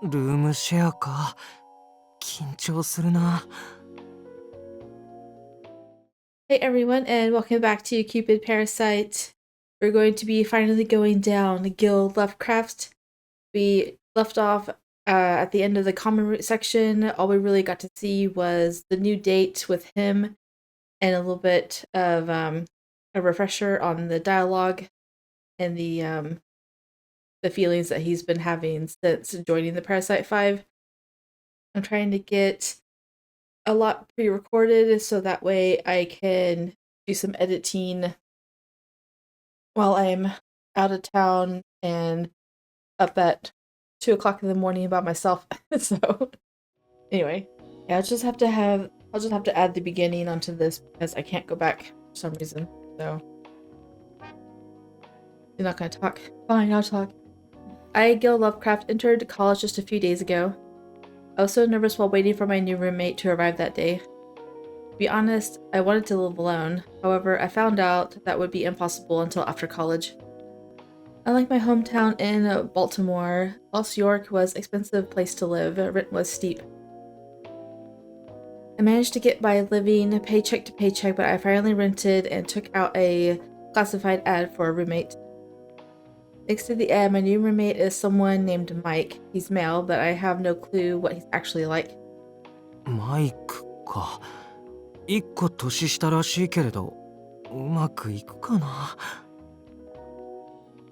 ルームシェアか。緊張するな。Hey everyone, and welcome back to Cupid Parasite. We're going to be finally going down Gill Lovecraft. We left off at the end of the common root section. All we really got to see was the new date with him and a little bit of a refresher on the dialogue and the feelings that he's been having since joining the Parasite 5. I'm trying to get a lot pre-recorded so that way I can do some editing while I'm out of town and up at 2 o'clock in the morning by myself. So anyway, yeah, I'll just have to add the beginning onto this because I can't go back for some reason. So you're not gonna talk? Fine, I'll talk. I, Gil Lovecraft, entered college just a few days ago. I was so nervous while waiting for my new roommate to arrive that day. To be honest, I wanted to live alone. However, I found out that would be impossible until after college. Unlike my hometown in Baltimore, Lost York was an expensive place to live. Rent was steep. I managed to get by living paycheck to paycheck, but I finally rented and took out a classified ad for a roommate. Next to the ad, my new roommate is someone named Mike. He's male, but I have no clue what he's actually like. マイクか。一個年下らしいけれど、うまくいくかな。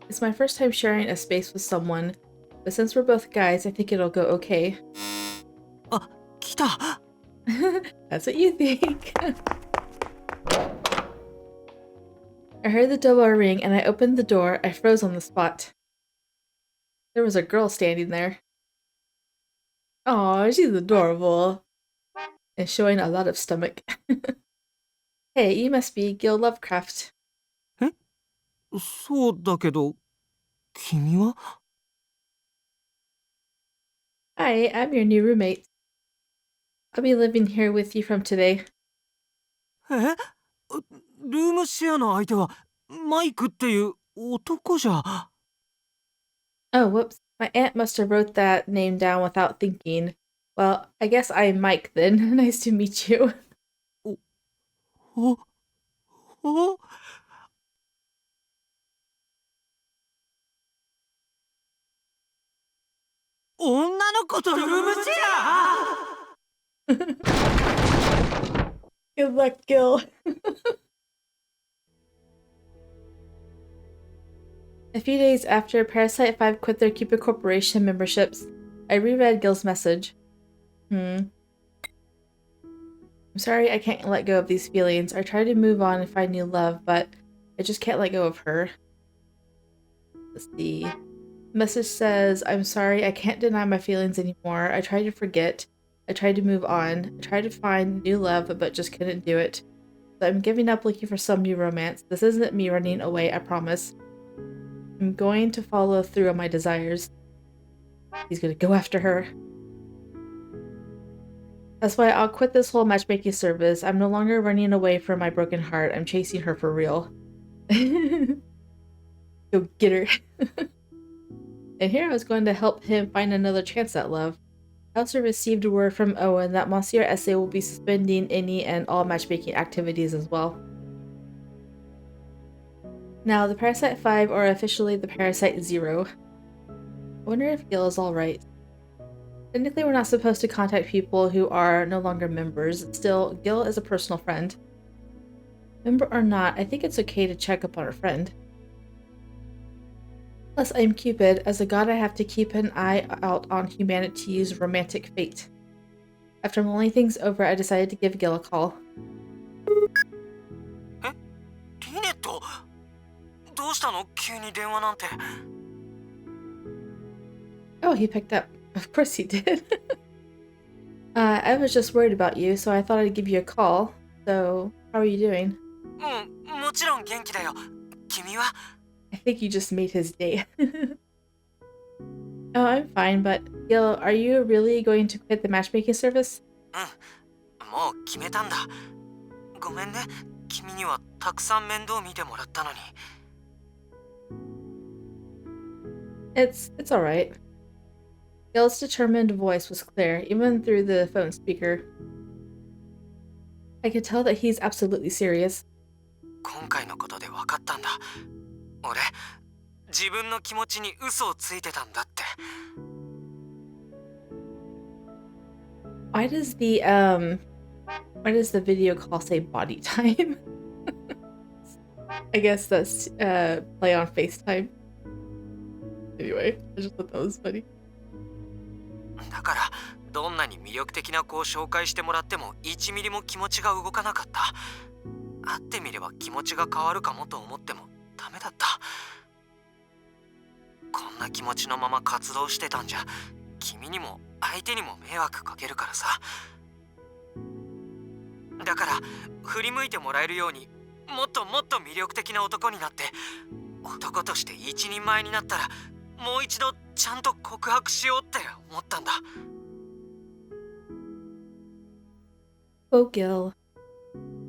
It's my first time sharing a space with someone, but since we're both guys, I think it'll go okay. あ、来た。That's what you think. I heard the doorbell ring and I opened the door. I froze on the spot. There was a girl standing there. Aw, she's adorable. And showing a lot of stomach. Hey, you must be Gil Lovecraft. え、そうだけど、君は？ Hi, I'm your new roommate. I'll be living here with you from today. え？ルームシェアの相手はマイクっていう男じゃ。Oh, whoops. My aunt must have wrote that name down without thinking. Well, I guess I'm Mike then. Nice to meet you. お、お、女の子とルームシェア。 Good luck, Gil. A few days after Parasite 5 quit their Cupid Corporation memberships, I reread Gil's message. I'm sorry I can't let go of these feelings. I try to move on and find new love, but I just can't let go of her. Let's see. The message says, I'm sorry, I can't deny my feelings anymore. I tried to forget. I tried to move on. I tried to find new love, but just couldn't do it. So I'm giving up looking for some new romance. This isn't me running away, I promise. I'm going to follow through on my desires. He's gonna go after her. That's why I'll quit this whole matchmaking service. I'm no longer running away from my broken heart. I'm chasing her for real. Go get her. And here I was going to help him find another chance at love. I also received word from Owen that Monsieur Essay will be suspending any and all matchmaking activities as well. Now, the Parasite 5 are officially the Parasite 0. I wonder if Gil is alright. Technically, we're not supposed to contact people who are no longer members. Still, Gil is a personal friend. Member or not, I think it's okay to check up on a friend. Plus, I'm Cupid. As a god, I have to keep an eye out on humanity's romantic fate. After mulling things over, I decided to give Gil a call. え、リネット？どうしたの？急に電話なんて。Oh, he picked up. Of course he did. I was just worried about you, so I thought I'd give you a call. So, how are you doing? うん、もちろん元気だよ。君は？ I think you just made his day. Oh, I'm fine, but Gil, are you really going to quit the matchmaking service? うん、もう決めたんだ。ごめんね、君にはたくさん面倒見てもらったのに。It's alright. Gil's determined voice was clear, even through the phone speaker. I could tell that he's absolutely serious. 今回のことで分かったんだ。俺、自分の気持ちに嘘をついてたんだって。Why does the video call say body time? I guess that's play on FaceTime. Anyway, I just thought that was funny. だからどんなに魅力的な子を紹介してもらっても1ミリも気持ちが動かなかった。会ってみれば気持ちが変わるかもと思ってもダメだった。こんな気持ちのまま活動してたんじゃ君にも相手にも迷惑かけるからさ。だから振り向いてもらえるようにもっともっと魅力的な男になって男として一人前になったらもう一度ちゃんと告白しようって思ったんだ。Oh, Gil.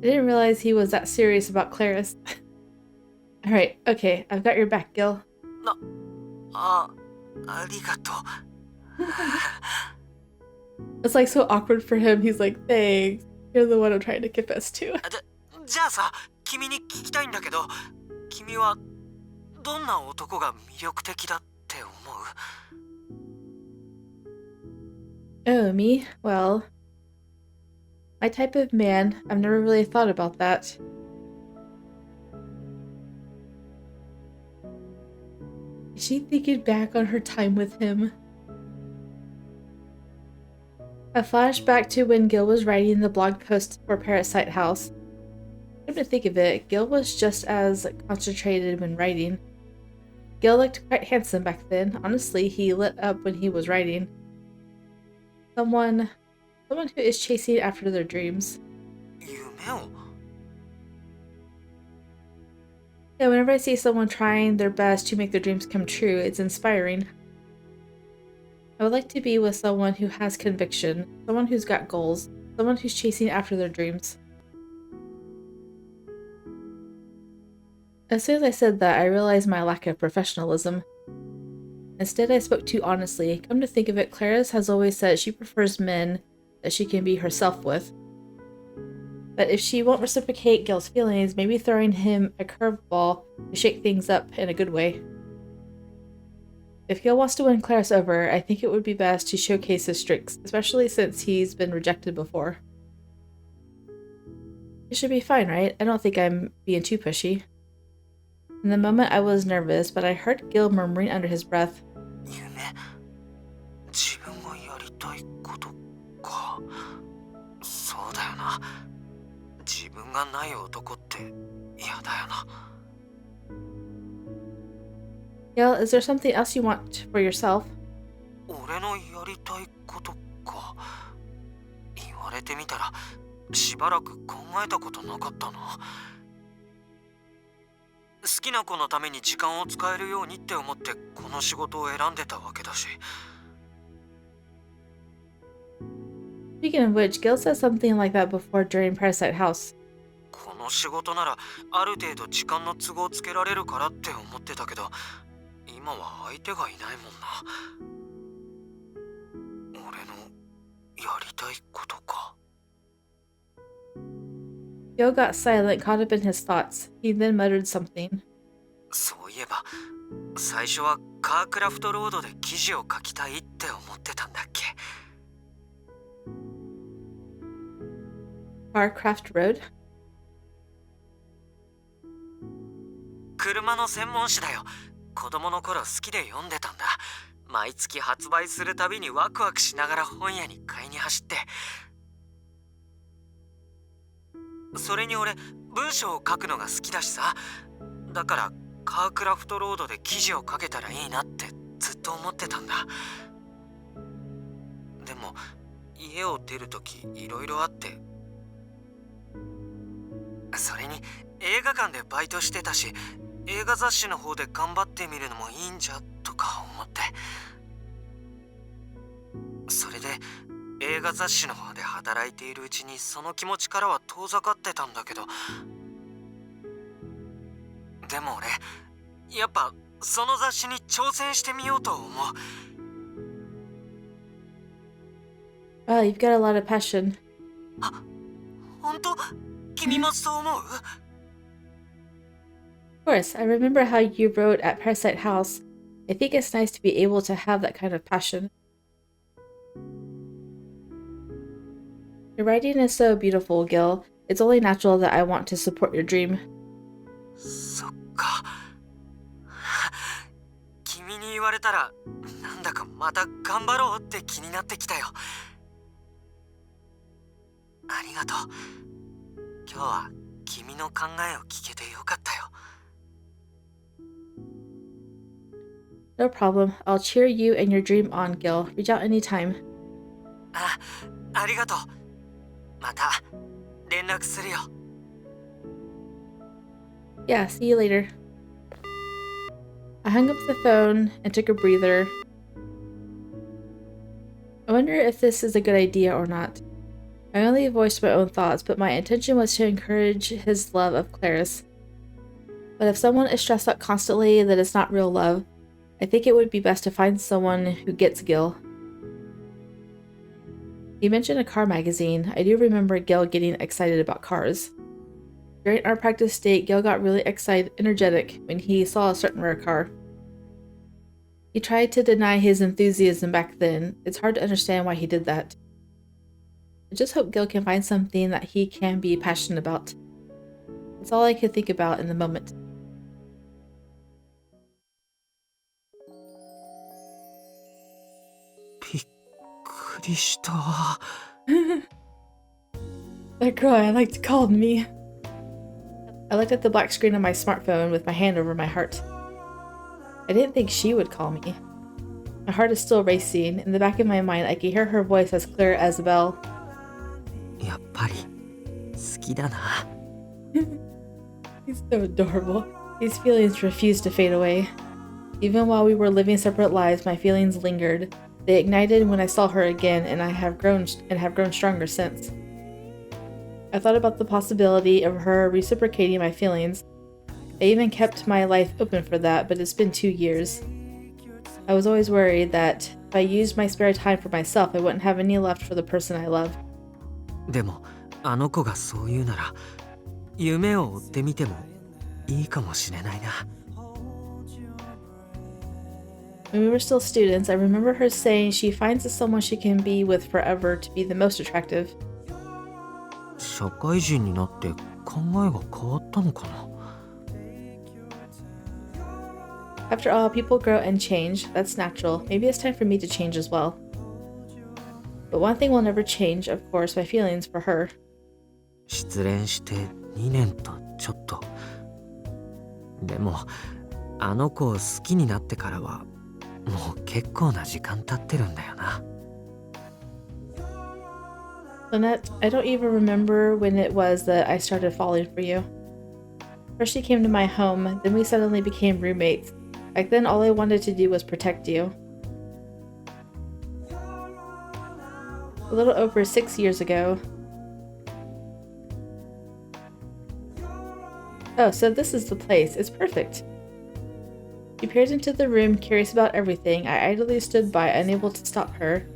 I didn't realize he was that serious about Claris. Alright, okay, I've got your back, Gil. ありがとう。It's like so awkward for him. He's like, thanks. You're the one I'm trying to confess to. じゃあさ、君に聞きたいんだけど、君はどんな男が魅力的だって思う？ Oh, me? Well, my type of man, I've never really thought about that. Is she thinking back on her time with him? A flashback to when Gil was writing the blog post for Parasite House. Come to think of it, Gil was just as concentrated when writing. Gil looked quite handsome back then. Honestly, he lit up when he was writing. Someone who is chasing after their dreams. 夢を？ Yeah, whenever I see someone trying their best to make their dreams come true, it's inspiring. I would like to be with someone who has conviction, someone who's got goals, someone who's chasing after their dreams. As soon as I said that, I realized my lack of professionalism. Instead, I spoke too honestly. Come to think of it, Claris has always said she prefers men that she can be herself with. But if she won't reciprocate Gil's feelings, maybe throwing him a curveball to shake things up in a good way. If Gil wants to win Claris over, I think it would be best to showcase his strengths, especially since he's been rejected before. It should be fine, right? I don't think I'm being too pushy. In the moment, I was nervous, but I heard Gil murmuring under his breath. 夢？自分がやりたいことか。そうだよな。自分がない男って嫌だよな。Gil, is there something else you want for yourself? 俺のやりたいことか。言われてみたらしばらく考えたことなかったな。好きな子のために時間を使えるようにって思ってこの仕事を選んでたわけだし。Speaking of which, Gil said something like that before during Parasite House. この仕事ならある程度時間の都合をつけられるからって思ってたけど、今は相手がいないもんな。俺のやりたいことか。Gil got silent, caught up in his thoughts. He then muttered something. そういえば、最初はカークラフトロードで記事を書きたいって思ってたんだっけ。Parcraft Road? 車の専門誌だよ。子供の頃好きで読んでたんだ。毎月発売するたびにワクワクしながら本屋に買いに走って。それに俺、文章を書くのが好きだしさ。だからカークラフトロードで記事を書けたらいいなってずっと思ってたんだ。でも家を出るときいろいろあって。それに映画館でバイトしてたし、映画雑誌の方で頑張ってみるのもいいんじゃとか思って。それで映画雑誌の方で働いているうちにその気持ちからは遠ざかってたんだけど、でも俺やっぱその雑誌に挑戦してみようと思う。Wow, you've got a lot of passion. 本当？君もそう思う？ Of course, I remember how you wrote at Parasite House. I think it's nice to be able to have that kind of passion. Your writing is so beautiful, Gill. It's only natural that I want to support your dream. そっか。君に言われたら、なんだかまた頑張ろうって気になってきたよ。ありがとう。今日は君の考えを聞けてよかったよ。No problem. I'll cheer you and your dream on, Gill. Reach out anytime. ありがとう。また連絡するよ。Yeah, see you later. I hung up the phone and took a breather. I wonder if this is a good idea or not. I only voiced my own thoughts, but my intention was to encourage his love of Clarice. But if someone is stressed out constantly that it's not real love, I think it would be best to find someone who gets Gill. You mentioned a car magazine. I do remember Gill getting excited about cars. During our practice date, Gill got really energetic when he saw a certain rare car. He tried to deny his enthusiasm back then. It's hard to understand why he did that. I just hope Gill can find something that he can be passionate about. That's all I could think about in the moment. That girl I liked called me. I looked at the black screen on my smartphone with my hand over my heart. I didn't think she would call me. My heart is still racing. In the back of my mind, I could hear her voice as clear as a bell. やっぱり好きだな。 He's so adorable. These feelings refused to fade away. Even while we were living separate lives, my feelings lingered. They ignited when I saw her again, and I have grown stronger since. I thought about the possibility of her reciprocating my feelings. I even kept my life open for that, but it's been 2 years. I was always worried that if I used my spare time for myself, I wouldn't have any left for the person I love. でもあの子がそう言うなら夢を追ってみてもいいかもしれないな。 When we were still students, I remember her saying she finds someone she can be with forever to be the most attractive. 社会人になって考えが変わったのかな。 After all, people grow and change. That's natural. Maybe it's time for me to change as well. But one thing will never change, of course, my feelings for her. 失恋して2年とちょっと。でもあの子を好きになってからはもう結構な時間経ってるんだよな。 Lynette, I don't even remember when it was that I started falling for you. First you came to my home, then we suddenly became roommates. Back then all I wanted to do was protect you. A little over 6 years ago. Oh, so this is the place. It's perfect. She peered into the room, curious about everything. I idly stood by, unable to stop her.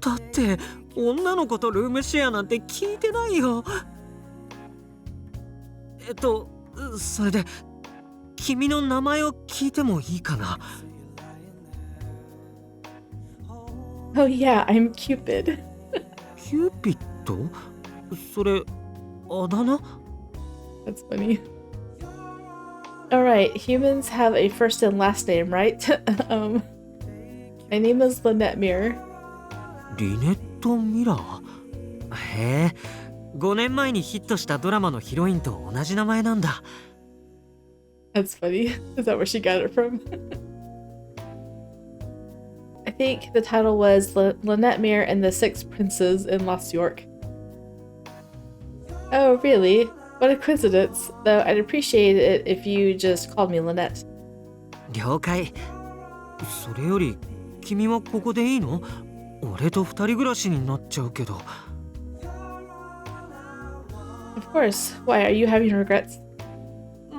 だって女の子とルームシェアなんて聞いてないよ。それで君の名前を聞いてもいいかな。 Oh yeah, I'm Cupid. キューピッド？それあだ名？ That's funny. Alright, humans have a first and last name, right? My name is Lynette Mirror. リネット・ミラー？へえ、5年前にヒットしたドラマのヒロインと同じ名前なんだ。 That's funny. Is that where she got it from? I think the title was Lynette Mirror and the Six Princes in Lost York. Oh, really? What a coincidence. Though I'd appreciate it if you just called me Lynette. 了解。それより君はここでいいの？俺と2人暮らしになっちゃうけど。 Of course. Why, are you having regrets?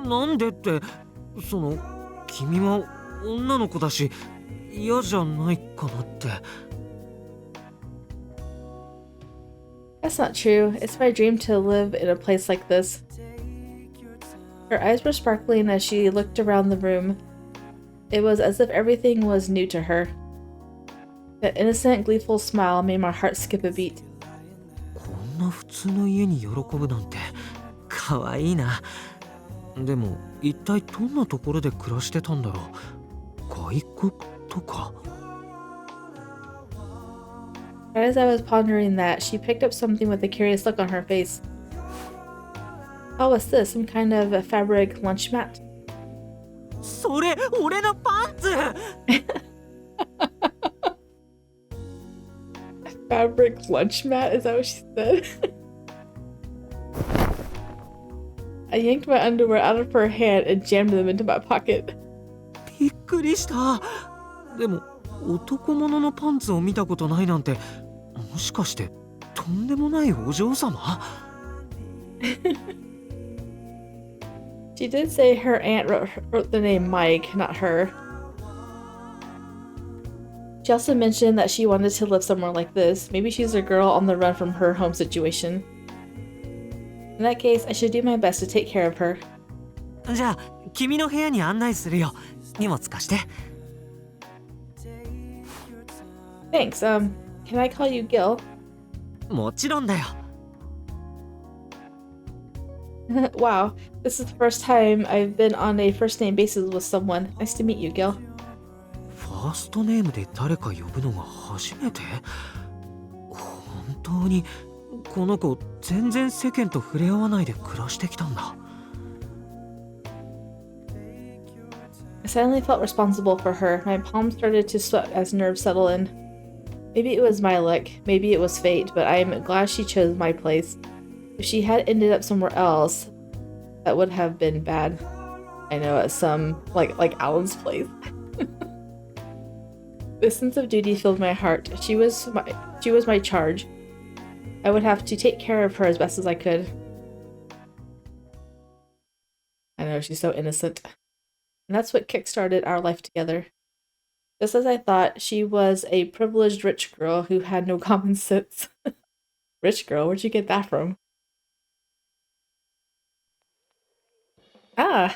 なんでって、君は女の子だし嫌じゃないかなって。That's not true. It's my dream to live in a place like this. Her eyes were sparkling as she looked around the room. It was as if everything was new to her. That innocent, gleeful smile made my heart skip a beat. こんな普通の家に喜ぶなんて可愛いな。でも一体どんなところで暮らしてたんだろう。外国とか。As I was pondering that, she picked up something with a curious look on her face. Oh, what's this? Some kind of a fabric lunch mat? それ俺のパンツ。Fabric lunch mat? Is that what she said? I yanked my underwear out of her hand and jammed them into my pocket. びっくりした。でも男物のパンツを見たことないなんて、もしかしてとんでもないお嬢様？ She did say her aunt wrote the name Mike, not her. She also mentioned that she wanted to live somewhere like this. Maybe she's a girl on the run from her home situation. In that case, I should do my best to take care of her. じゃあ君の部屋に案内するよ。荷物貸して。Thanks. Can I call you Gill? もちろんだよ。Wow, this is the first time I've been on a first name basis with someone. Nice to meet you, Gill. ファーストネームで誰か呼ぶのが初めて？本当にこの子全然世間と触れ合わないで暮らしてきたんだ。I suddenly felt responsible for her. My palms started to sweat as nerves settled in. Maybe it was my luck, maybe it was fate, but I am glad she chose my place. If she had ended up somewhere else, that would have been bad. I know, at some like Alan's place. This sense of duty filled my heart. She was my charge. I would have to take care of her as best as I could. I know, she's so innocent. And that's what kickstarted our life together. Just as I thought, she was a privileged rich girl who had no common sense. Rich girl? Where'd you get that from? Ah!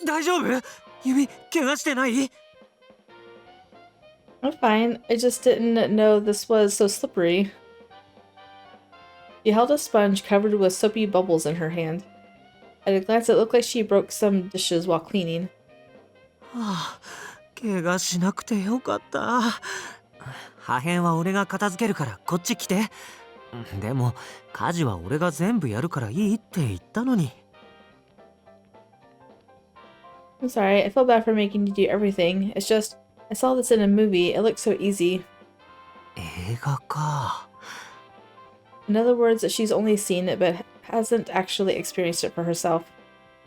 大丈夫？指怪我してない？ I'm fine. I just didn't know this was so slippery. She held a sponge covered with soapy bubbles in her hand. At a glance, it looked like she broke some dishes while cleaning. はあ、怪我しなくてよかった。破片は俺が片付けるからこっち来て。でも家事は俺が全部やるからいいって言ったのに。I'm sorry, I feel bad for making you do everything. It's just, I saw this in a movie. It looked so easy. 映画か。In other words, she's only seen it but hasn't actually experienced it for herself.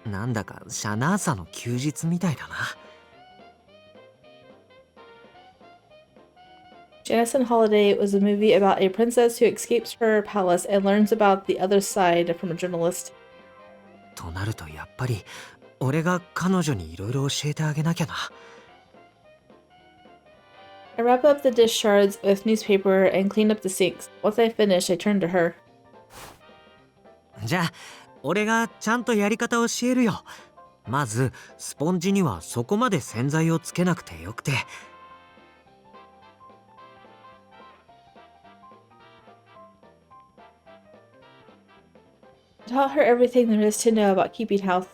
なんだかシャナーサの休日みたいだな。Janice and Holiday was a movie about a princess who escapes her palace and learns about the other side from a journalist. となるとやっぱり俺が彼女にいろいろ教えてあげなきゃな。I wrap up the dish shards with newspaper and clean up the sinks. Once I finish, I turn to her. じゃあ俺がちゃんとやり方を教えるよ。まずスポンジにはそこまで洗剤をつけなくてよくて。I taught her everything there is to know about keeping house.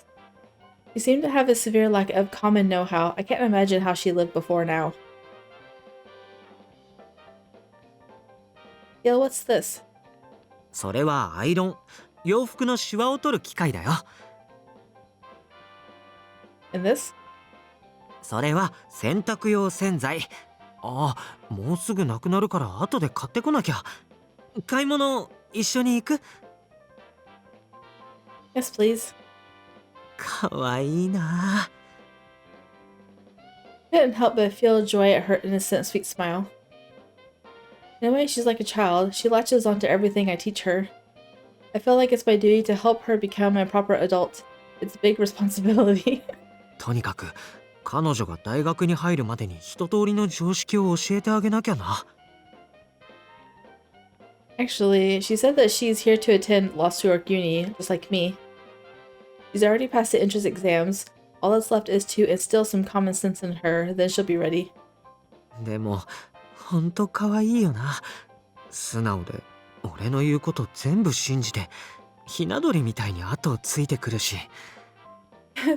She seemed to have a severe lack of common know-how. I can't imagine how she lived before now. Gil, what's this? それはアイロン。洋服のシワを取る機械だよ。And this? それは洗濯用洗剤。ああ、もうすぐなくなるから後で買ってこなきゃ。買い物一緒に行く？ Yes, please. かわいいな。I couldn't help but feel joy at her innocent, sweet smile. In a way, she's like a child. She latches onto everything I teach her. I feel like it's my duty to help her become a proper adult. It's a big responsibility. とにかく彼女が大学に入るまでに一通りの常識を教えてあげなきゃな。I Actually, she said that she's here to attend Lost York Uni, just like me. She's already passed the entrance exams. All that's left is to instill some common sense in her, then she'll be ready. でも、ほんと可愛いよな。素直で、俺の言うこと全部信じて、ひな鳥みたいに後をついてくるし。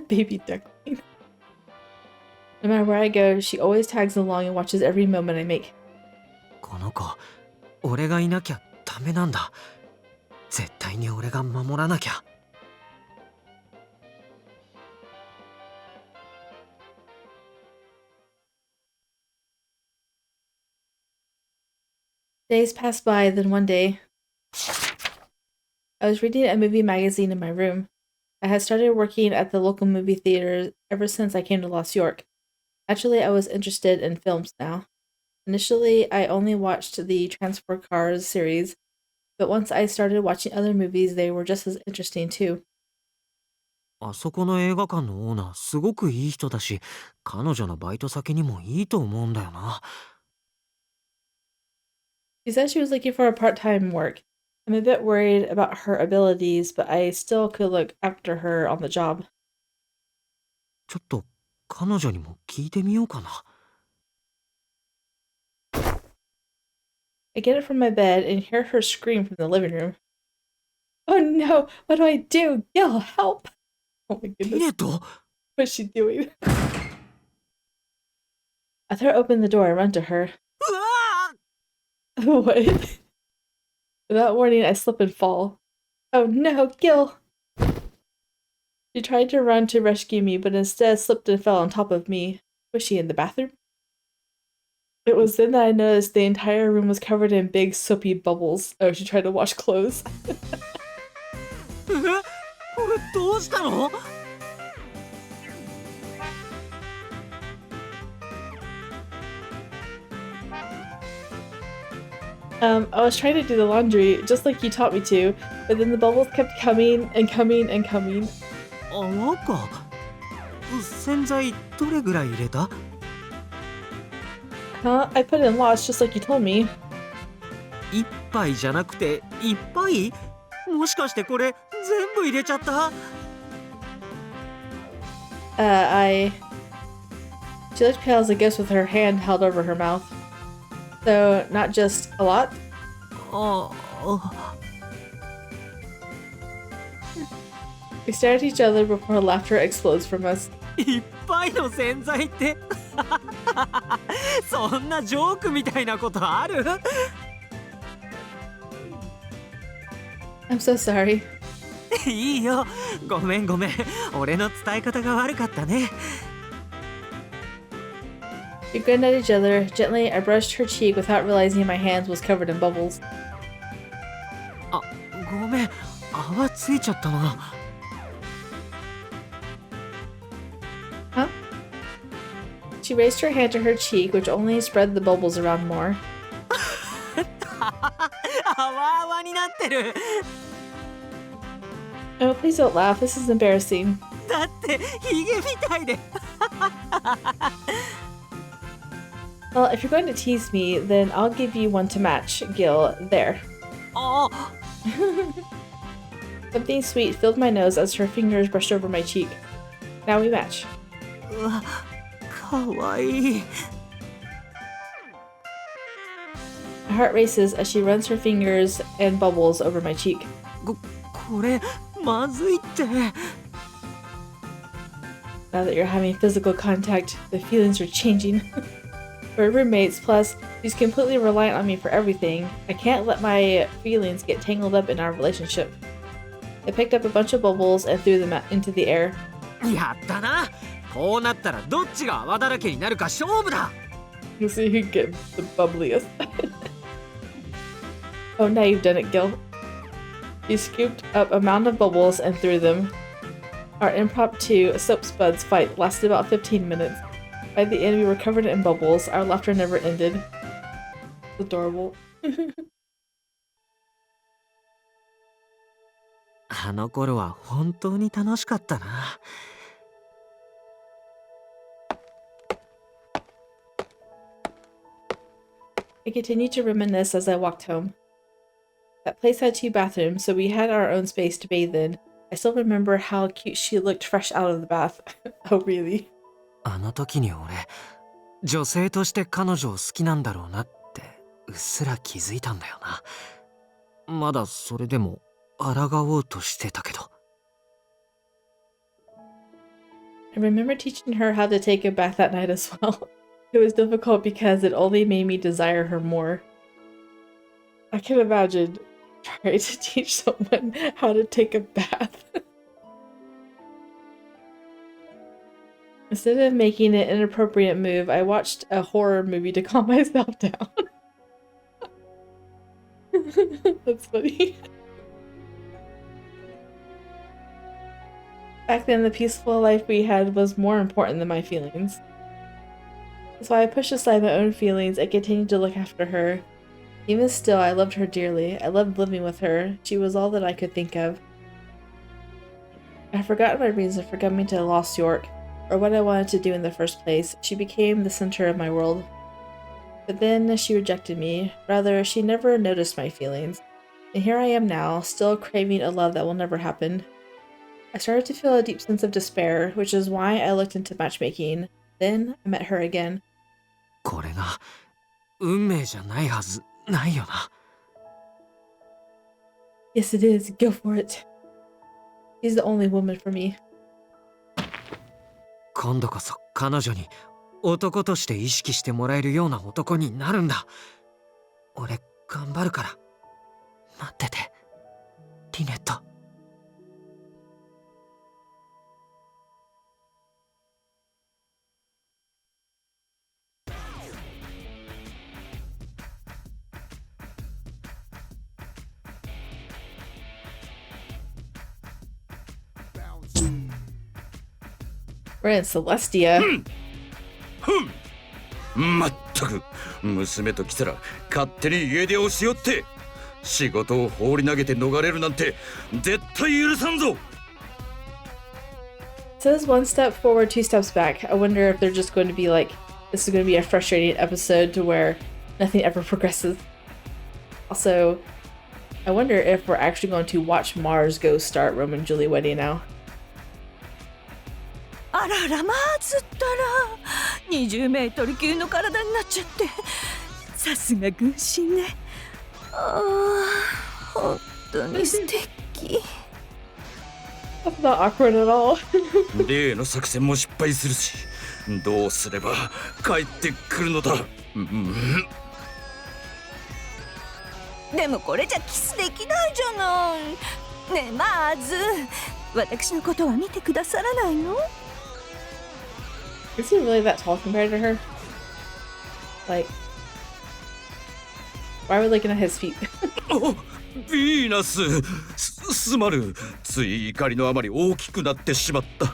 Baby duckling. No matter where I go, she always tags along and watches every moment I make. この子、俺がいなきゃダメなんだ。絶対に俺が守らなきゃ。Days passed by, then one day, I was reading a movie magazine in my room. I had started working at the local movie theater ever since I came to Lost York. Naturally, I was interested in films now. Initially, I only watched the Transport Cars series, but once I started watching other movies, they were just as interesting too. あそこの映画館のオーナーすごくいい人だし、彼女のバイト先にもいいと思うんだよな。She said she was looking for a part-time work. I'm a bit worried about her abilities, but I still could look after her on the job. ちょっと彼女にも聞いてみようかな。I get up from my bed and hear her scream from the living room. Oh no! What do I do? Gil, help! Oh my ティ goodness. レット What's she doing? I throw open the door and run to her. うわ What? Without warning, I slip and fall. Oh no, Gil! She tried to run to rescue me, but instead slipped and fell on top of me. Was she in the bathroom? It was then that I noticed the entire room was covered in big soapy bubbles. Oh, she tried to wash clothes. これどうしたの I was trying to do the laundry, just like you taught me to, but then the bubbles kept coming and coming and coming. 泡か。洗剤どれぐらい入れた Huh? I put in lots, just like you told me. 一杯じゃなくていっぱいもしかしてこれ全部入れちゃった She looked pale as a ghost with her hand held over her mouth. So, not just a lot? ああ We stare at each other before laughter explodes from us. いっぱいの洗剤ってそんなジョークみたいなことある I'm so sorry. いいよごめん俺の伝え方が悪かったね We grinned at each other. Gently, I brushed her cheek without realizing my hand was covered in bubbles. あごめん泡ついちゃったな Huh? She raised her hand to her cheek, which only spread the bubbles around more. 泡々になってる Oh, please don't laugh. This is embarrassing. だってヒゲみたいで Well, if you're going to tease me, then I'll give you one to match, Gil. There. あ Something sweet filled my nose as her fingers brushed over my cheek. Now we match. うわかわいい My heart races as she runs her fingers and bubbles over my cheek. これまずいって Now that you're having physical contact, the feelings are changing. We're roommates, plus she's completely reliant on me for everything. I can't let my feelings get tangled up in our relationship. I picked up a bunch of bubbles and threw them out into the air. やったなこうなったらどっちが泡だらけになるか勝負だ You'll see who gets the bubbliest. Oh, now you've done it, Gil. She scooped up a mound of bubbles and threw them. Our impromptu soap spuds fight lasted about 15 minutes. By the end, we were covered in bubbles. Our laughter never ended. Adorable. あの頃は本当に楽しかったな I continued to reminisce as I walked home. That place had 2 bathrooms, so we had our own space to bathe in. I still remember how cute she looked fresh out of the bath. Oh, really? あの時に俺、女性として彼女を好きなんだろうなってうっすら気づいたんだよな。まだそれでも抗おうとしてたけど。I remember teaching her how to take a bath that night as well. It was difficult because it only made me desire her more. I can imagine trying to teach someone how to take a bath. Instead of making an inappropriate move, I watched a horror movie to calm myself down. That's funny. Back then, the peaceful life we had was more important than my feelings. So I pushed aside my own feelings and continued to look after her. Even still, I loved her dearly. I loved living with her. She was all that I could think of. I forgot my reason for coming to Lost York, or what I wanted to do in the first place. She became the center of my world. But then she rejected me. Rather, she never noticed my feelings. And here I am now, still craving a love that will never happen. I started to feel a deep sense of despair, which is why I looked into matchmaking. Then I met her again. これが運命じゃないはずないよな。Yes, it is. Go for it. She's the only woman for me. 今度こそ彼女に男として意識してもらえるような男になるんだ。俺頑張るから待ってて、リネット。We're in Celestia. まったく娘と来たら勝手に家出をしよって仕事を放り投げて逃れるなんて絶対許さんぞ。 It says 1 step forward, 2 steps back. I wonder if they're just going to be like, this is going to be a frustrating episode to where nothing ever progresses. Also, I wonder if we're actually going to watch Mars go start Rome and Julie wedding now. あららまずったら20メートル級の体になっちゃってさすが軍神ね。ああ、本当に素敵。That's not awkward at all. 例の作戦も失敗するしどうすれば帰ってくるのだ。でもこれじゃキスできないじゃない。ねえまず私のことは見てくださらないの？ Is he really that tall compared to her? Like, why are we looking at his feet? ヴィーナス、すまる。つい怒りのあまり大きくなってしまった。ま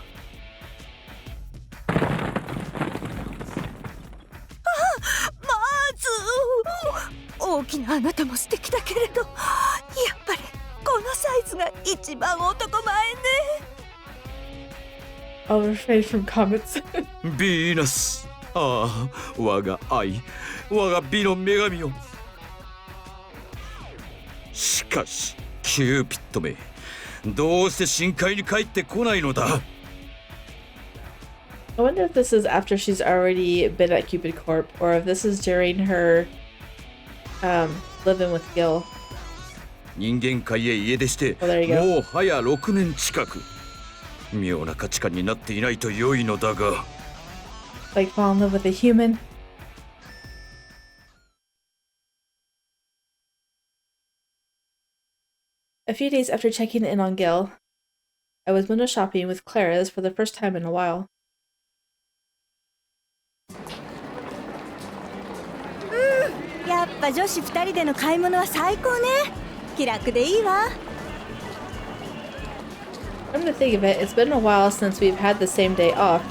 ず大きなあなたも素敵だけれどやっぱりこのサイズが一番男前ね。I'll refrain from comments. ヴィーナス、ああ、我が愛、我が美の女神よ。しかし、キューピッドめ、どうして深海に帰ってこないのだ？ I wonder if this is after she's already been at Cupid Corp, or if this is during her living with Gill. 人間界へ家出して、 there you go. もう早6年近く。妙な価値観になっていないと良いのだが。Like fall in love with a human. A few days after checking in on Gill, I was window shopping with Clara's for the first time in a while. やっぱ女子2人での買い物は最高ね。気楽でいいわ。Come to think of it, it's been a while since we've had the same day off.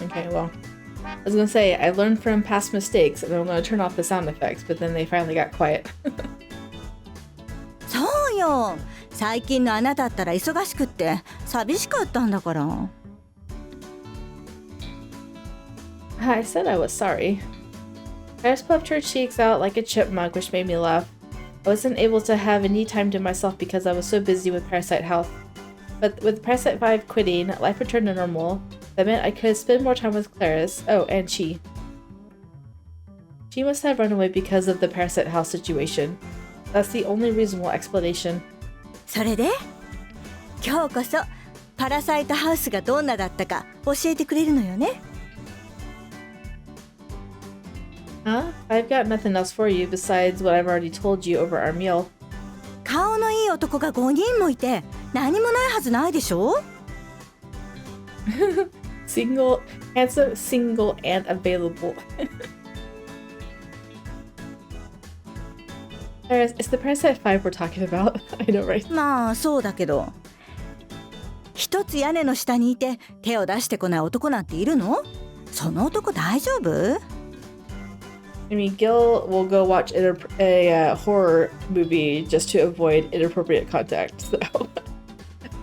Okay, well, I was gonna say, I learned from past mistakes and I'm gonna turn off the sound effects, but then they finally got quiet. そうよ。最近のあなたったら忙しくって寂しかったんだから。I said I was sorry. I just puffed her cheeks out like a chipmunk, which made me laugh. I wasn't able to have any time to myself because I was so busy with Parasite Health. But with Parasite 5 quitting, life returned to normal. That meant I could spend more time with Claris. Oh, and Chi. She must have run away because of the Parasite House situation. That's the only reasonable explanation. それで今日こそパラサイトハウスがどんなだったか教えてくれるのよね。Huh? I've got nothing else for you besides what I've already told you over our meal. 顔のいい男が5人もいて何もないはずないでしょ。Single, handsome, single, and available. It's the Parasite 5 we're talking about. I know, right? まあそうだけど、一つ屋根の下にいて手を出してこない男なんているの？その男大丈夫？ I mean, Gill will go watch a horror movie just to avoid inappropriate contact. So,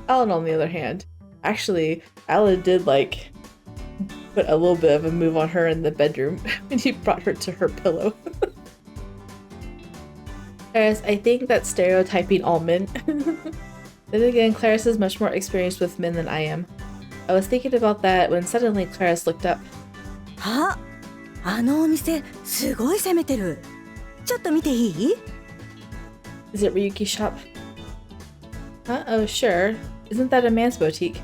Alan, on the other hand, actually, Alan did like put a little bit of a move on her in the bedroom when he brought her to her pillow. Claris, I think that's stereotyping all men. Then again, Claris is much more experienced with men than I am. I was thinking about that when suddenly Claris looked up. あのお店すごい攻めてる。ちょっと見ていい？ Is it Ryuki's shop? Huh? Oh, sure. Isn't that a man's boutique?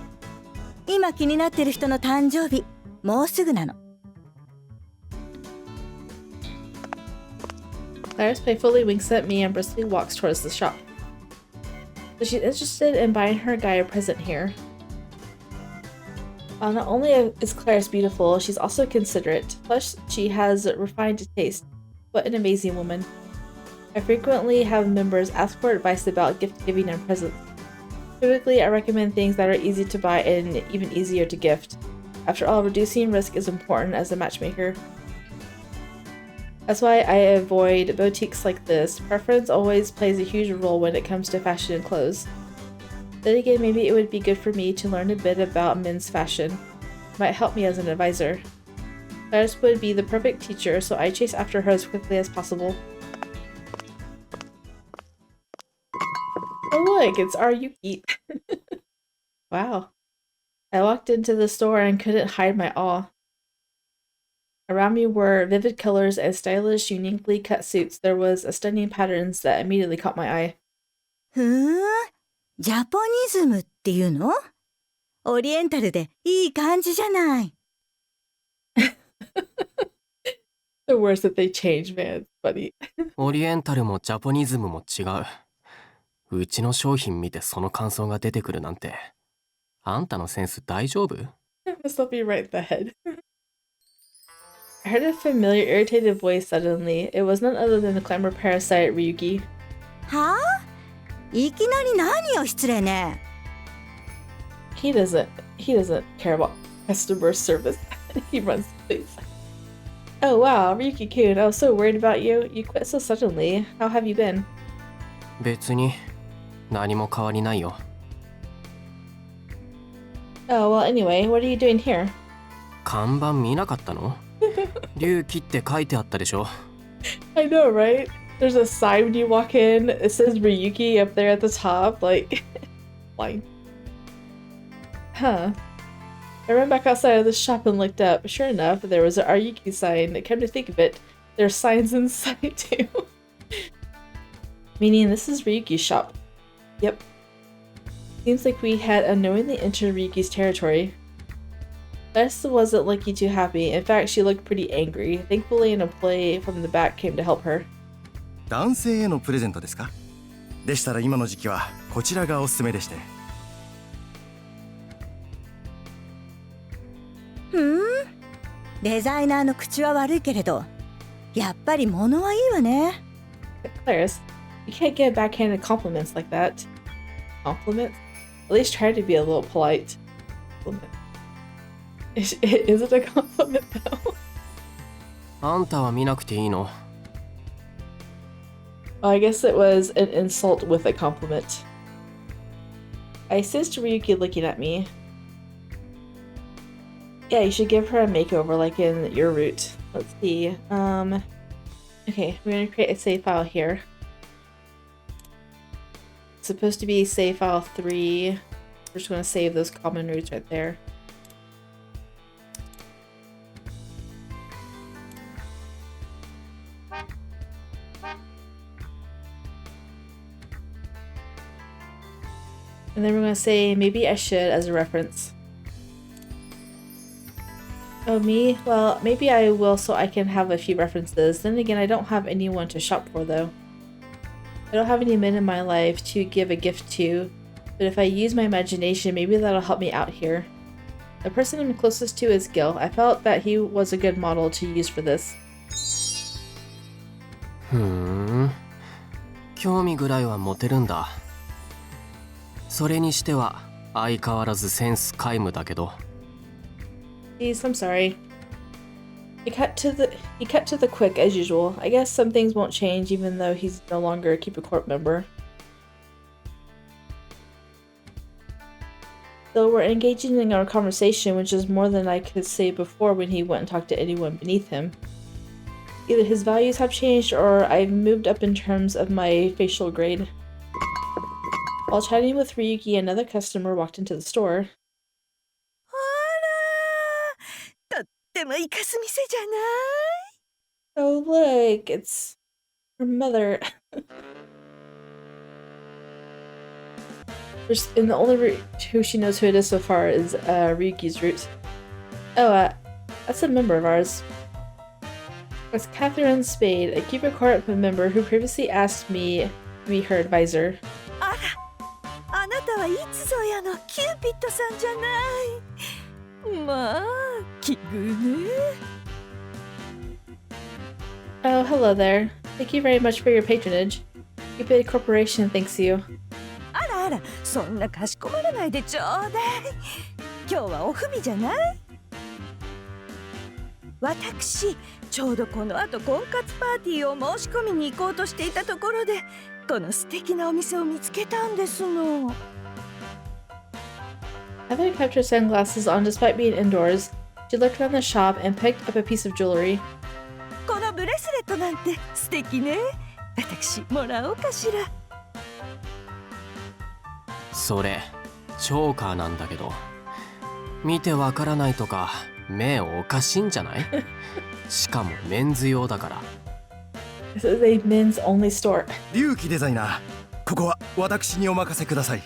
今気になってる人の誕生日、もうすぐなの。Claris playfully winks at me and briskly walks towards the shop. So she's interested in buying her guy a present here. Not only is Claris beautiful, she's also considerate. Plus, she has refined taste. What an amazing woman. I frequently have members ask for advice about gift giving and presents. Typically, I recommend things that are easy to buy and even easier to gift. After all, reducing risk is important as a matchmaker. That's why I avoid boutiques like this. Preference always plays a huge role when it comes to fashion and clothes. Then again, maybe it would be good for me to learn a bit about men's fashion. It might help me as an advisor. Claris would be the perfect teacher, so I chase after her as quickly as possible. Oh look, it's our Yuki. Wow. I walked into the store and couldn't hide my awe. Around me were vivid colors and stylish, uniquely cut suits. There was a stunning patterns that immediately caught my eye. ふーん、ジャポニズムっていうの？オリエンタルでいい感じじゃない。The words that they change, man. Funny. オリエンタルもジャポニズムも違う。うちの商品見てその感想が出てくるなんて。あんたのセンス大丈夫？ This will be right in the head. I heard a familiar, irritated voice suddenly. It was none other than the clamor parasite Ryuki. はあ？いきなり何よ失礼ね。He doesn't care about customer service. He runs the place. Oh wow, Ryuki-kun, I was so worried about you. You quit so suddenly. How have you been? 別に何も変わりないよ。Oh well, anyway, what are you doing here? 看板見なかったの？龍騎って書いてあったでしょ。I know, right? There's a sign when you walk in. It says Ryuki up there at the top, like, fine. Huh. I ran back outside of the shop and looked up. Sure enough, there was an Ryuki sign. Come to think of it, there's signs inside too. Meaning this is Ryuki's shop. Yep. Seems like we had unknowingly entered Ryuki's territory. Ness wasn't looking too happy. In fact, she looked pretty angry. Thankfully, an employee from the back came to help her. 男性へのプレゼントですか？でしたら今の時期はこちらがおすすめでして。デザイナーの口は悪いけれど、やっぱり物はいいわね。Claris, you can't get backhanded compliments like that. Compliments? At least try to be a little polite. Is it a compliment though? あんたは見なくていいの？ Well, I guess it was an insult with a compliment. I sensed Ryuki looking at me. Yeah, you should give her a makeover like in your route. Let's see. Okay, we're gonna create a save file here. It's supposed to be save file 3. We're just going to save those common roots right there. And then we're going to say, maybe I should as a reference. Oh, me? Well, maybe I will so I can have a few references. Then again, I don't have anyone to shop for though. I don't have any men in my life to give a gift to, but if I use my imagination, maybe that'll help me out here. The person I'm closest to is Gill. I felt that he was a good model to use for this. 興味ぐらいは持てるんだ。それにしては相変わらずセンス皆無だけど。Please, I'm sorry. He cut to the quick as usual. I guess some things won't change even though he's no longer a Cupid Corp member. So we're engaging in our conversation, which is more than I could say before when he went and talked to anyone beneath him. Either his values have changed or I've moved up in terms of my facial grade. While chatting with Ryuki, another customer walked into the store. とってもイカス店じゃない？ Oh look, it's her mother. And the only route who she knows who it is so far is Ryuki's route. Oh, that's a member of ours. It's Catherine Spade, a Cupid Corp member who previously asked me to be her advisor. あら、あなたはいつぞやのキューピッドさんじゃない。まあ、奇遇ね。Oh, hello there. Thank you very much for your patronage. Cupid Corporation thanks you. あらあら、そんなかしこまらないでちょうだい。今日はおふみじゃない？私、ちょうどこの後婚活パーティーを申し込みに行こうとしていたところで、この素敵なお店を見つけたんですの。Heather kept her sunglasses on despite being indoors. She looked around the shop and picked up a piece of jewelry. このブレスレットなんて素敵ね。私、もらおうかしら。それチョーカーなんだけど、見てわからないとか目おかしいんじゃない？しかもメンズ用だから。This is a men's only store. 龍騎デザイナー、ここは私にお任せください。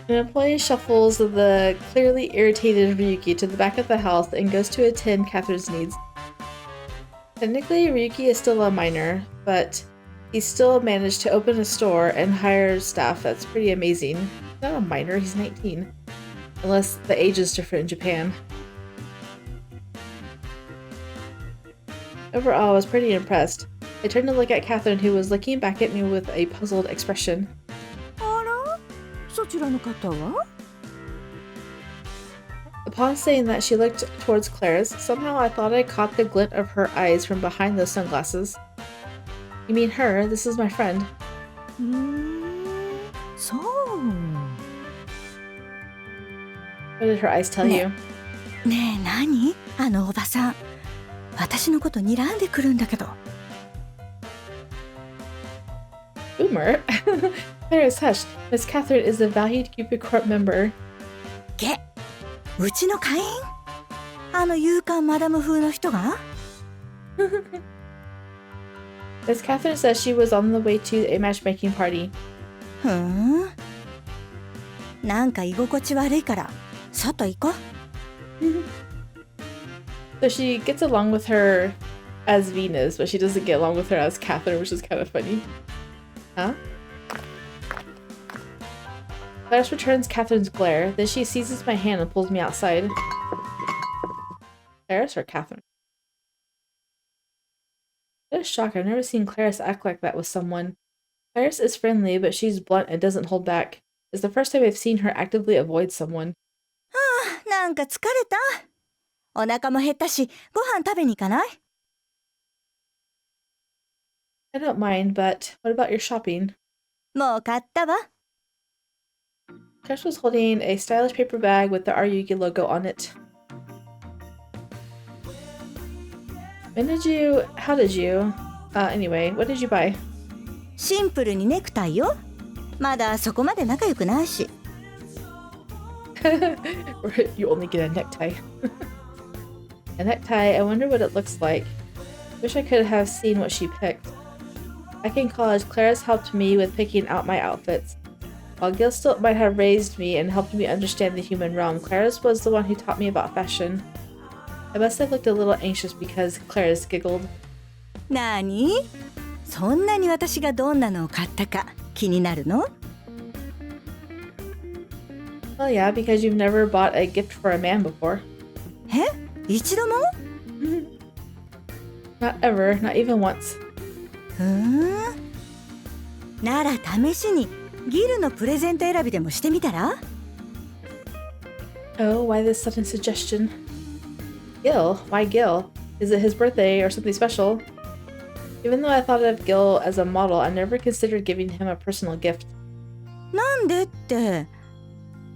An employee shuffles the clearly irritated Ryuki to the back of the house and goes to attend Catherine's needs. Technically, Ryuki is still a minor, but he still managed to open a store and hire staff. That's pretty amazing. He's not a minor, he's 19. Unless the age is different in Japan. Overall, I was pretty impressed. I turned to look at Catherine, who was looking back at me with a puzzled expression. あら、そちらの方は？ Upon saying that, she looked towards Claire's. Somehow I thought I caught the glint of her eyes from behind those sunglasses. You mean her? This is my friend. そう。What did her eyes tell you? ねえ、何？あのおばさん。私のこと睨んでくるんだけど。Boomer? Claire is hushed. Miss Catherine is a valued Cupid Corp member. げ、うちの会員？あの勇敢マダム風の人が？ Miss Catherine says she was on the way to a matchmaking party. ふん。なんか居心地悪いから外行こう。So she gets along with her as Venus, but she doesn't get along with her as Catherine, which is kind of funny. Huh? Claire returns Catherine's glare, then she seizes my hand and pulls me outside. Clarice or Catherine? What a shock, I've never seen Clarice act like that with someone. Clarice is friendly, but she's blunt and doesn't hold back. It's the first time I've seen her actively avoid someone. なんか疲れた？お腹も減ったし、ご飯食べに行かない？ I don't mind, but what about your shopping? もう買ったわ。Clarice was holding a stylish paper bag with the Ryugi logo on it. How did you? Anyway, what did you buy? シンプルにネクタイよ。まだそこまで仲良くないし。You only get a necktie. A necktie, I wonder what it looks like. Wish I could have seen what she picked. Back in college, Claris helped me with picking out my outfits. While Gil still might have raised me and helped me understand the human realm, Claris was the one who taught me about fashion. I must have looked a little anxious because Claris giggled. なに？そんなに私がどんなのを買ったか気になるの？ Well, yeah, because you've never bought a gift for a man before. え？一度も？ Not ever, not even once. なら試しにギルのプレゼント選びでもしてみたら？ Oh, why this sudden suggestion? Gil? Why Gil? Is it his birthday or something special? Even though I thought of Gil as a model, I never considered giving him a personal gift. なんでって、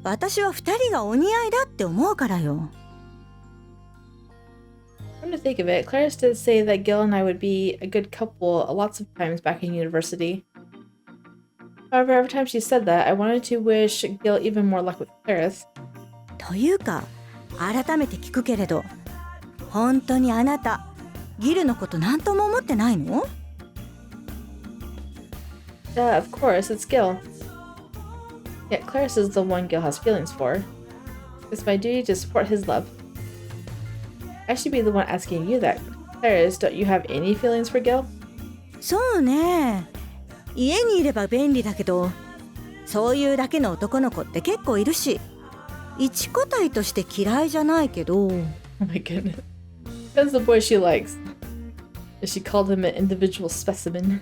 私は二人がお似合いだって思うからよ。Come to think of it, Claris did say that Gil and I would be a good couple lots of times back in university. However, every time she said that, I wanted to wish Gil even more luck with Claris. というか、改めて聞くけれど、本当にあなた、ギルのこと何とも思ってないの？ Yeah, of course, it's Gil. Yet Claris is the one Gil has feelings for. It's my duty to support his love. I should be the one asking you that. Claris, don't you have any feelings for Gil? そうね。家にいれば便利だけど、そういうだけの男の子って結構いるし、一個体として嫌いじゃないけど。Oh my goodness. That's the boy she likes. She called him an individual specimen.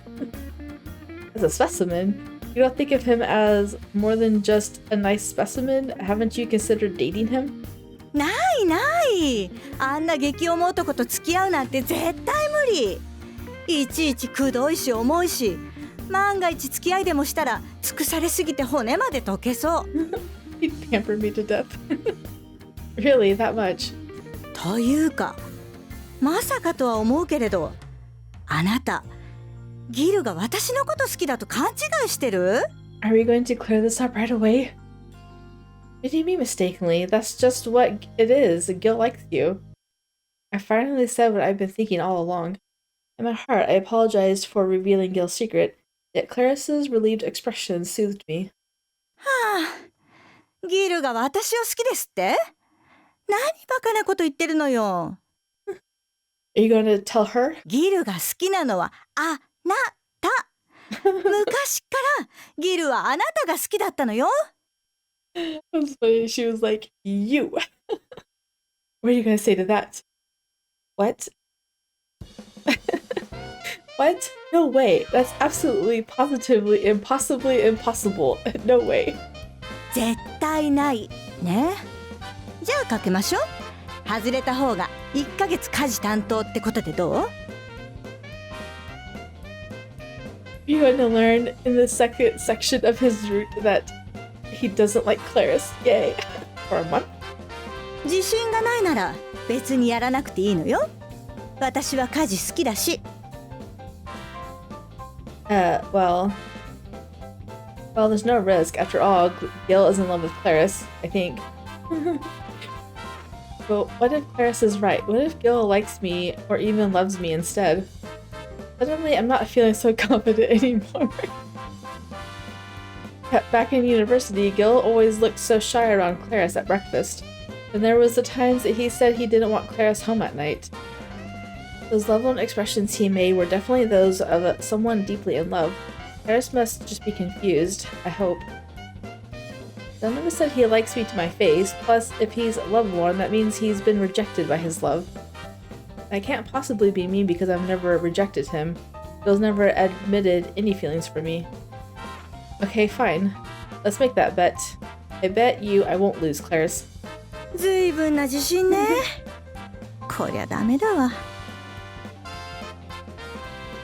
As a specimen? You don't think of him as more than just a nice specimen? Haven't you considered dating him? ないない。あんな激重男と付き合うなんて絶対無理。いちいちくどいし重いし、万が一付き合いでもしたら尽くされすぎて骨まで溶けそう。He'd pamper me to death. Really, that much? というか、まさかとは思うけれど、あなた、ギルが私のこと好きだと勘違いしてる？ Are we going to clear this up right away? What do you mean mistakenly? That's just what it is. Gil likes you. I finally said what I've been thinking all along. In my heart, I apologized for revealing Gil's secret, yet Claris's relieved expression soothed me. はあ、ギルが私を好きですって？何バカなこと言ってるのよ。Are you going to tell her? ギルが好きなのはあなた。昔からギルはあなたが好きだったのよ。That's funny. She was like, you. What are you going to say to that? What? What? No way. That's absolutely, positively, impossibly impossible. No way. 絶対ないね。じゃあかけましょう。外れた方が1ヶ月家事担当ってことでどう？ You're going to learn in the second section of his route that he doesn't like Claris. Yay. For a month. 自信がないなら別にやらなくていいのよ。私は家事好きだし。Well, there's no risk. After all, Gil is in love with Claris, I think. But what if Claris is right? What if Gil likes me or even loves me instead? Suddenly, I'm not feeling so confident anymore. Back in university, Gil always looked so shy around Claris at breakfast. And there was the times that he said he didn't want Claris home at night. Those level expressions he made were definitely those of someone deeply in love. Claris must just be confused, I hope. Gil never said he likes me to my face, plus if he's lovelorn, that means he's been rejected by his love. I can't possibly be mean because I've never rejected him. Gil's never admitted any feelings for me. Okay, fine. Let's make that bet. I bet you I won't lose, Claris. ずいぶんな自信ね。こりゃダメだわ。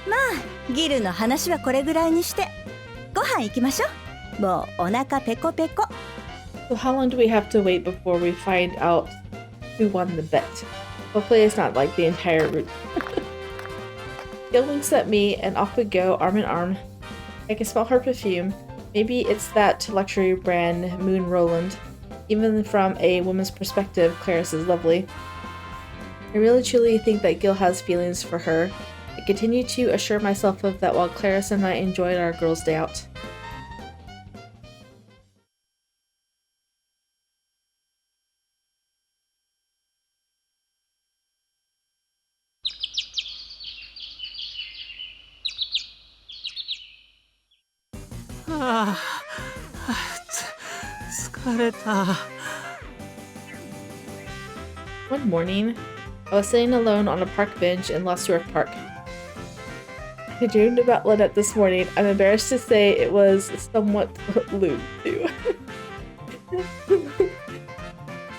まあ、ギルの話はこれぐらいにして、ご飯行きましょう。もうお腹ペコペコ。So how long do we have to wait before we find out who won the bet? Hopefully it's not like the entire route. Gil winks at me and off we go, arm in arm. I can smell her perfume. Maybe it's that luxury brand Moon Roland. Even from a woman's perspective, Clarice is lovely. I really truly think that Gill has feelings for her. I continue to assure myself of that while Clarice and I enjoyed our girls' day out. One morning, I was sitting alone on a park bench in Lost York Park. I dreamed about Lynette this morning. I'm embarrassed to say it was somewhat lewd too.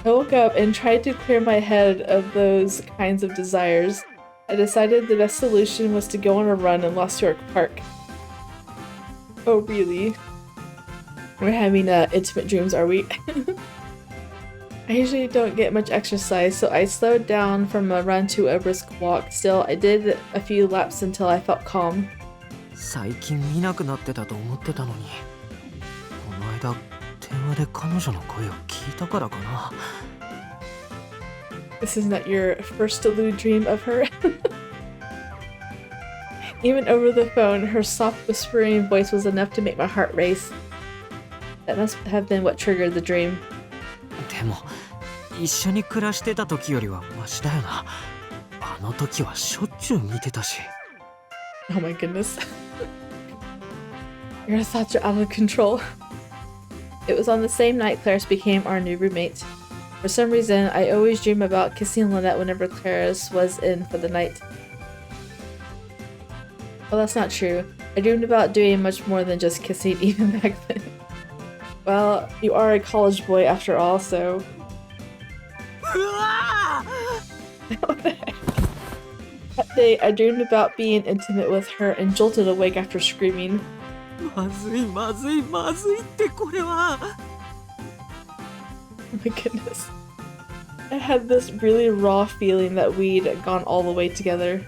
I woke up and tried to clear my head of those kinds of desires. I decided the best solution was to go on a run in Lost York Park. Oh really? We're having intimate dreams, are we? I usually don't get much exercise, so I slowed down from a run to a brisk walk. Still, I did a few laps until I felt calm. 最近見なくなってたと思ってたのに、この間電話で彼女の声を聞いたからかな。This is not your first lewd dream of her. Even over the phone, her soft whispering voice was enough to make my heart race. That must have been what triggered the dream. でも一緒に暮らしてた時よりはマシだよな。あの時はしょっちゅう見てたし。Oh my goodness. Your thoughts are out of control. It was on the same night Clarice became our new roommate. For some reason, I always dream about kissing Lynette whenever Clarice was in for the night. Well, that's not true. I dreamed about doing much more than just kissing even back then. Well, you are a college boy after all, so... What the heck? That day, I dreamed about being intimate with her and jolted awake after screaming. まずいまずいまずいってこれは。Oh my goodness. I had this really raw feeling that we'd gone all the way together.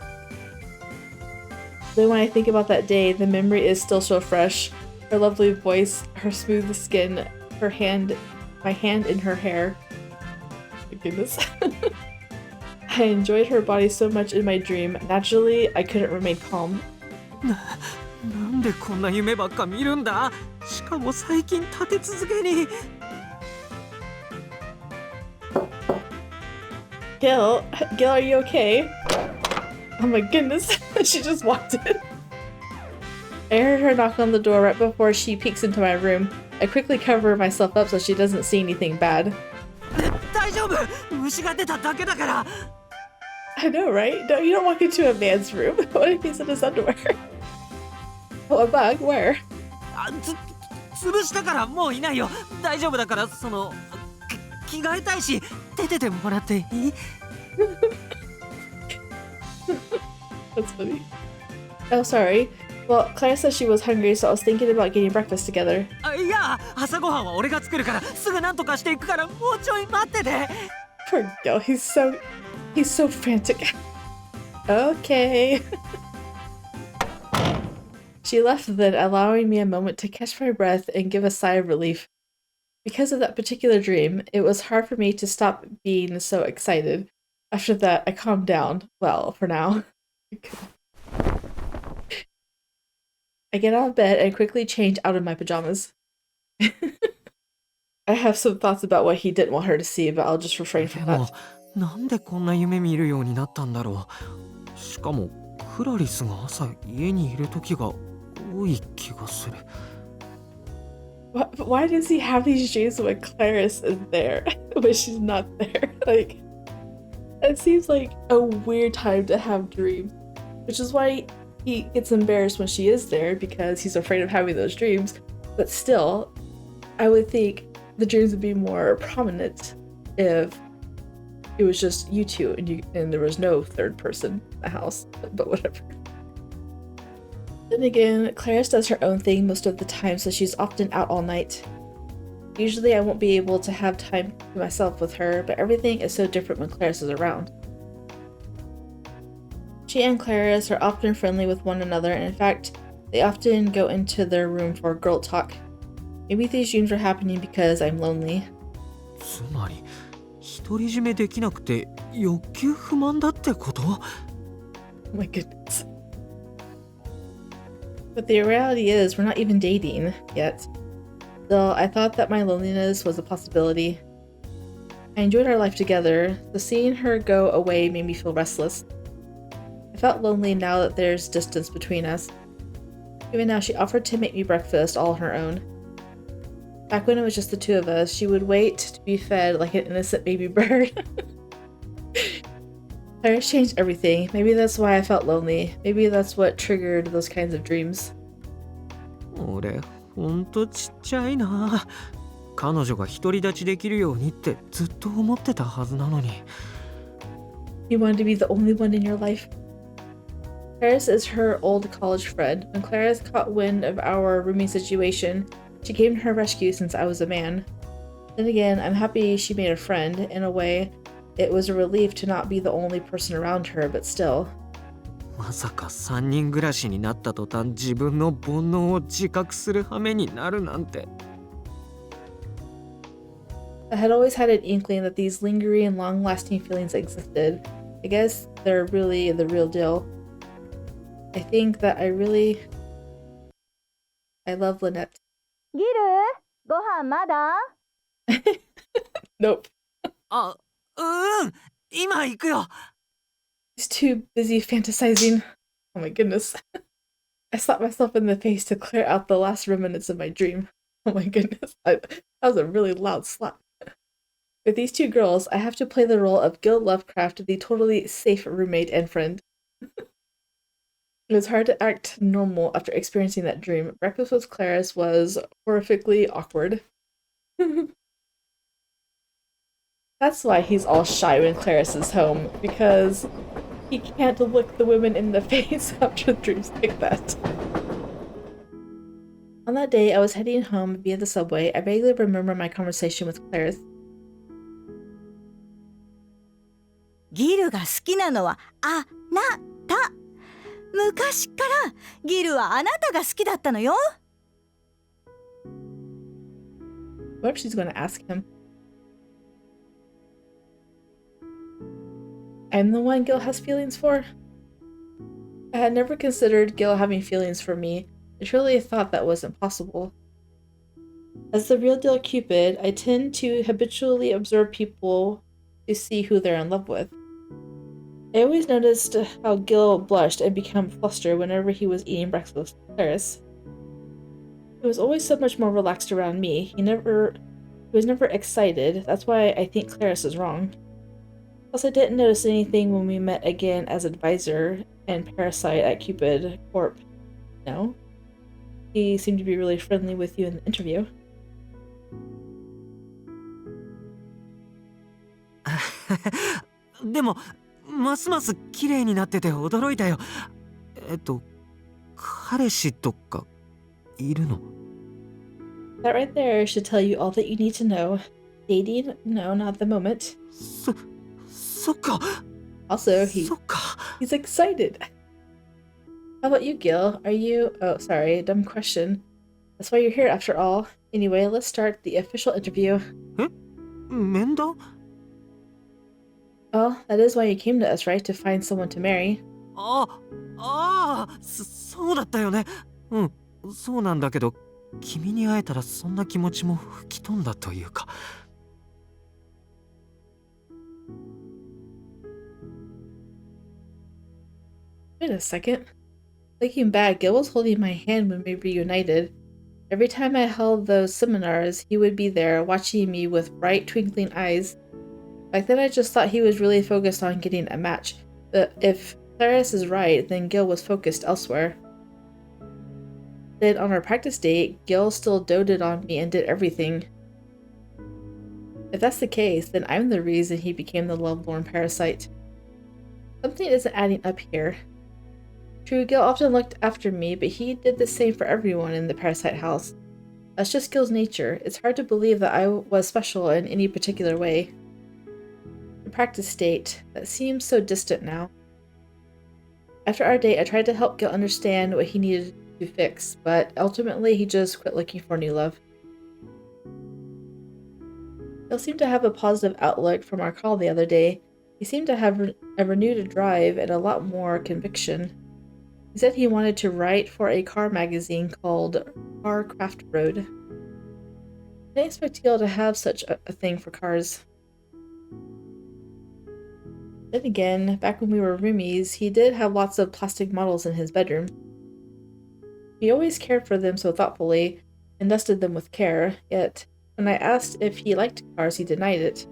Then when I think about that day, the memory is still so fresh. Her lovely voice, her smooth skin, my hand in her hair. My goodness. I enjoyed her body so much in my dream. Naturally, I couldn't remain calm. なんでこんな夢ばっか見るんだ。しかも最近立て続けに。Gill, are you okay? Oh my goodness, she just walked in. I heard her knock on the door right before she peeks into my room. I quickly cover myself up so she doesn't see anything bad. 大丈夫。虫が出ただけだから。I know, right? No, you don't walk into a man's room. What if he's in his underwear? Oh, a bug? Where? 潰したからもういないよ。大丈夫だから着替えたいし出ててもらっていい？ That's funny. Oh, sorry. Well, Claire said she was hungry, so I was thinking about getting breakfast together. いや、朝ごはんは俺が作るからすぐなんとかしていくからもうちょい待ってて。Poor Gill, he's so frantic. Okay. She left then, allowing me a moment to catch my breath and give a sigh of relief. Because of that particular dream, it was hard for me to stop being so excited. After that, I calmed down. Well, for now. I get out of bed and quickly change out of my pajamas. I have some thoughts about what he didn't want her to see, but I'll just refrain from that. なんでこんな夢見るようになったんだろう。しかもクラリスが朝家にいる時が多い気がする。Why does he have these dreams when Clarice is there, but she's not there? Like, it seems like a weird time to have dreams, which is why he gets embarrassed when she is there because he's afraid of having those dreams. But still, I would think the dreams would be more prominent if it was just you two and there was no third person in the house, but whatever. Then again, Clarice does her own thing most of the time, so she's often out all night. Usually I won't be able to have time to myself with her, but everything is so different when Clarice is around. She and Clarice are often friendly with one another, and in fact, They often go into their room for girl talk. Maybe these dreams are happening because I'm lonely. つまり独り占めできなくて欲求不満だってこと？ Oh my goodness. But the reality is, we're not even dating yet. Still, I thought that my loneliness was a possibility. I enjoyed our life together, so seeing her go away made me feel restless. I felt lonely now that there's distance between us. Even now, she offered to make me breakfast all on her own. Back when it was just the two of us, she would wait to be fed like an innocent baby bird. Claire's changed everything. Maybe that's why I felt lonely. Maybe that's what triggered those kinds of dreams. 俺ほんとちっちゃいな。彼女が独り立ちできるようにってずっと思ってたはずなのに。 You wanted to be the only one in your life. Claris is her old college friend. When Claris caught wind of our rooming situation, she came to her rescue since I was a man. Then again, I'm happy she made a friend. In a way, it was a relief to not be the only person around her, but still. まさか3人暮らしになった途端自分の煩悩を自覚する羽目になるなんて。 I had always had an inkling that these lingering and long-lasting feelings existed. I guess they're really the real deal. I think that I love Lynette. ギル、ご飯まだ？ Nope. あ、今行くよ。 He's too busy fantasizing. Oh my goodness. I slapped myself in the face to clear out the last remnants of my dream. Oh my goodness. That was a really loud slap. With these two girls, I have to play the role of Gill Lovecraft, the totally safe roommate and friend. It was hard to act normal after experiencing that dream. Breakfast with Claris was horrifically awkward. That's why he's all shy when Claris is home, because he can't look the women in the face after dreams like that. On that day, I was heading home via the subway. I vaguely remember my conversation with Claris. ギルが好きなのはあなた。昔からギルはあなたが好きだったのよ。What if she's going to ask him? I'm the one Gil has feelings for? I had never considered Gil having feelings for me. I truly thought that was impossible. As the real deal Cupid, I tend to habitually observe people to see who they're in love with. I always noticed how Gil blushed and became flustered whenever he was eating breakfast with Claris. He was always so much more relaxed around me. He was never excited. That's why I think Claris is wrong. Plus, I didn't notice anything when we met again as advisor and Parasite at Cupid Corp. No? He seemed to be really friendly with you in the interview. でもますます綺麗になってて驚いたよ。彼氏とかいるの？ That right there should tell you all that you need to know. Dating? No, not at the moment. そっか。 Also, そっか。 he's excited. How about you, Gil? Are you... Oh, sorry, dumb question. That's why you're here after all. Anyway, let's start the official interview. え？面談？ Well, that is why you came to us, right? To find someone to marry. そうだったよね。うん、そうなんだけど、君に会えたらそんな気持ちも吹き飛んだというか。Wait a second. Looking back, Gil was holding my hand when we reunited. Every time I held those seminars, he would be there, watching me with bright, twinkling eyes. Back then, I just thought he was really focused on getting a match. But if Claris is right, then Gil was focused elsewhere. Then on our practice date, Gil still doted on me and did everything. If that's the case, then I'm the reason he became the lovelorn parasite. Something isn't adding up here. True, Gil often looked after me, but he did the same for everyone in the parasite house. That's just Gil's nature. It's hard to believe that I was special in any particular way. The practice date, that seems so distant now. After our date, I tried to help Gil understand what he needed to to fix, but ultimately he just quit looking for new love. He'll seem to have a positive outlook from our call the other day. He seemed to have a renewed drive and a lot more conviction. He said he wanted to write for a car magazine called Craft Road. I didn't expect Gil to have such a thing for cars. Then again, back when we were roomies, he did have lots of plastic models in his bedroom. He always cared for them so thoughtfully and dusted them with care, yet when I asked if he liked cars, he denied it.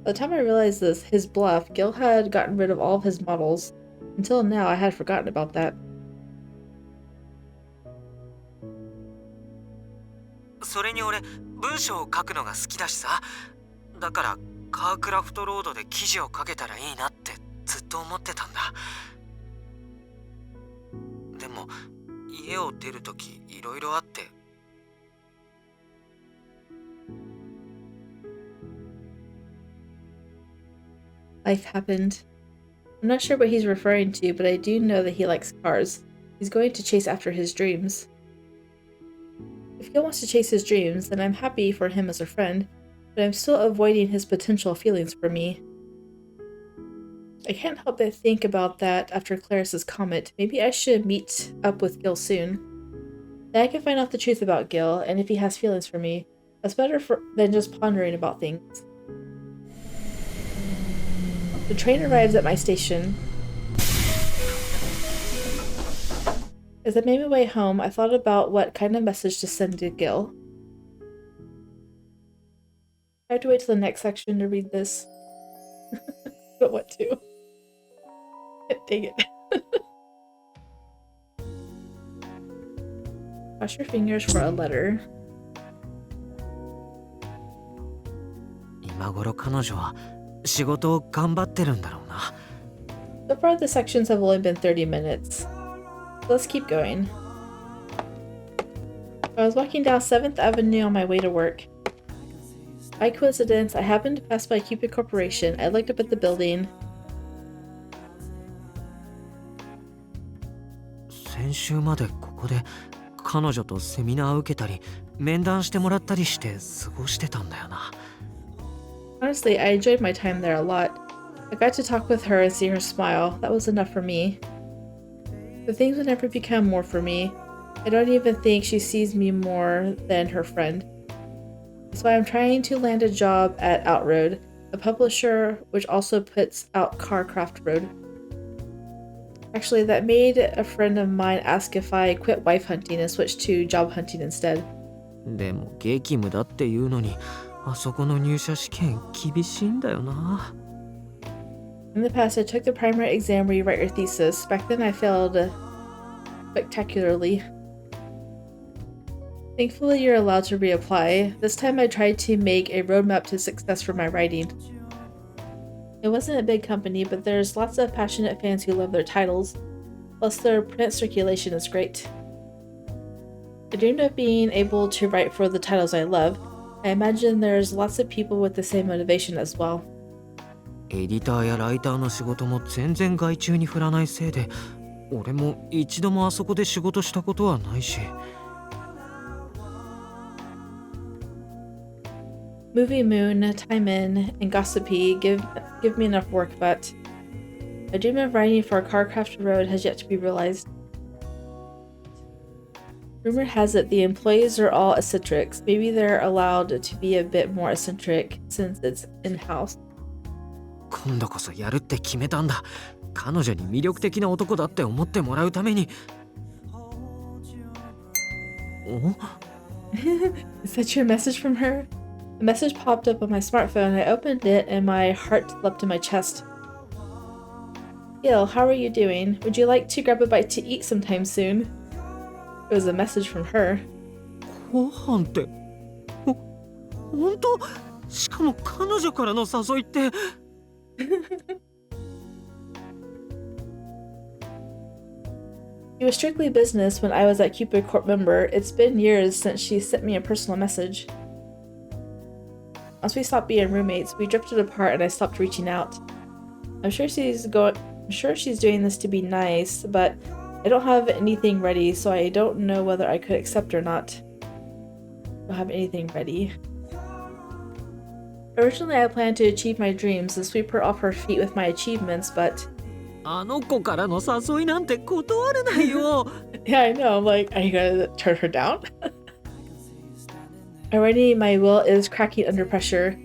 By the time I realized his bluff, Gil had gotten rid of all of his models. Until now, I had forgotten about that. それに俺文章を書くのが好きだしさ。だからカークラフトロードで記事を書けたらいいなってずっと思ってたんだ。でも家を出るときいろいろあって。Life happened. I'm not sure what he's referring to, but I do know that he likes cars. He's going to chase after his dreams. If Gil wants to chase his dreams, then I'm happy for him as a friend, but I'm still avoiding his potential feelings for me. I can't help but think about that after Clarice's comment. Maybe I should meet up with Gil soon. Then I can find out the truth about Gil, and if he has feelings for me. That's better than just pondering about things. The train arrives at my station. As I made my way home, I thought about what kind of message to send to Gil. I have to wait till the next section to read this. But what to? Dang it. Cross your fingers for a letter. 今頃彼女は仕事を頑張ってるんだろうな。So far, the sections have only been 30 minutes. Let's keep going. I was walking down 7th Avenue on my way to work. By coincidence, I happened to pass by Cupid Corporation. I looked up at the building. 先週までここで彼女とセミナーを受けたり面談してもらったりして過ごしてたんだよな。Honestly, I enjoyed my time there a lot. I got to talk with her and see her smile. That was enough for me. But things would never become more for me. I don't even think she sees me more than her friend. That's why I'm trying to land a job at Outroad, a publisher which also puts out Craft Road. Actually, that made a friend of mine ask if I quit wife hunting and switched to job hunting instead. でも激務だっていうのにあそこの入社試験厳しいんだよな。In the past, I took the primary exam where you write your thesis. Back then, I failed spectacularly. Thankfully, you're allowed to reapply. This time, I tried to make a roadmap to success for my writing. It wasn't a big company, but there's lots of passionate fans who love their titles. Plus, their print circulation is great. I dreamed of being able to write for the titles I love. I imagine there's lots of people with the same motivation as well. エディターやライターの仕事も全然外注に振らないせいで俺も一度もあそこで仕事したことはないし。Movie Moon, Time In, and Gossipy give me enough work, but my dream of writing for Craft Road has yet to be realized. Rumor has it the employees are all eccentrics. Maybe they're allowed to be a bit more eccentric since it's in-house. 今度こそやるって決めたんだ。彼女に魅力的な男だって思ってもらうために。おIs that your message from her? A message popped up on my smartphone. I opened it and my heart leapt in my chest. Gil, how are you doing? Would you like to grab a bite to eat sometime soon? It was a message from her. ご飯って。本当？しかも彼女からの誘いって。It was strictly business when I was at Cupid Corp member. It's been years since she sent me a personal message. Once we stopped being roommates, we drifted apart and I stopped reaching out. I'm sure she's doing this to be nice, but I don't have anything ready, so I don't know whether I could accept or not. Don't have anything ready. Originally, I planned to achieve my dreams and sweep her off her feet with my achievements, but あの子からの誘いなんて断れないよ。 yeah, I know. I'm like, are you gonna turn her down? Already, my will is cracking under pressure.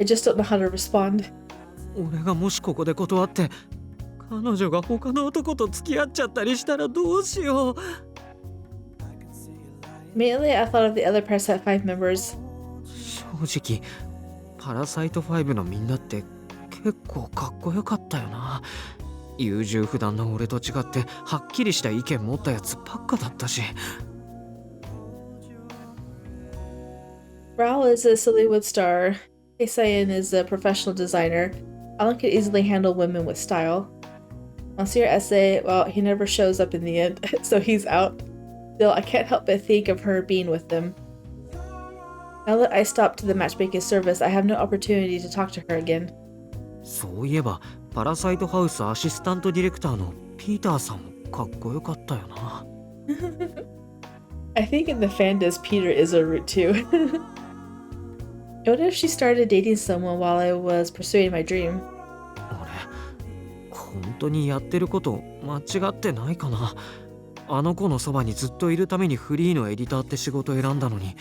I just don't know how to respond. 俺がもしここで断って彼女が他の男と付き合っちゃったりしたらどうしよう。 Immediately, I thought of the other Parasite 5 members. 正直パラサイト5のみんなって結構かっこよかったよな。優柔不断な俺と違ってはっきりした意見持ったやつばっかだったし。 Raoul is a Sillywood star. Heisayan is a professional designer. Alan could easily handle women with style. Monsieur Essay, well, he never shows up in the end, so he's out. Still, I can't help but think of her being with them. Now that I stopped the matchmaking service, I have no opportunity to talk to her again. そういえばパラサイトハウスアシスタントディレクターのピーターさんもかっこよかったよな。 I think in the fandoms, Peter is a root too. I wonder if she started dating someone while I was pursuing my dream. 俺本当にやってること間違ってないかな。あの子のそばにずっといるためにフリーのエディターって仕事選んだのに。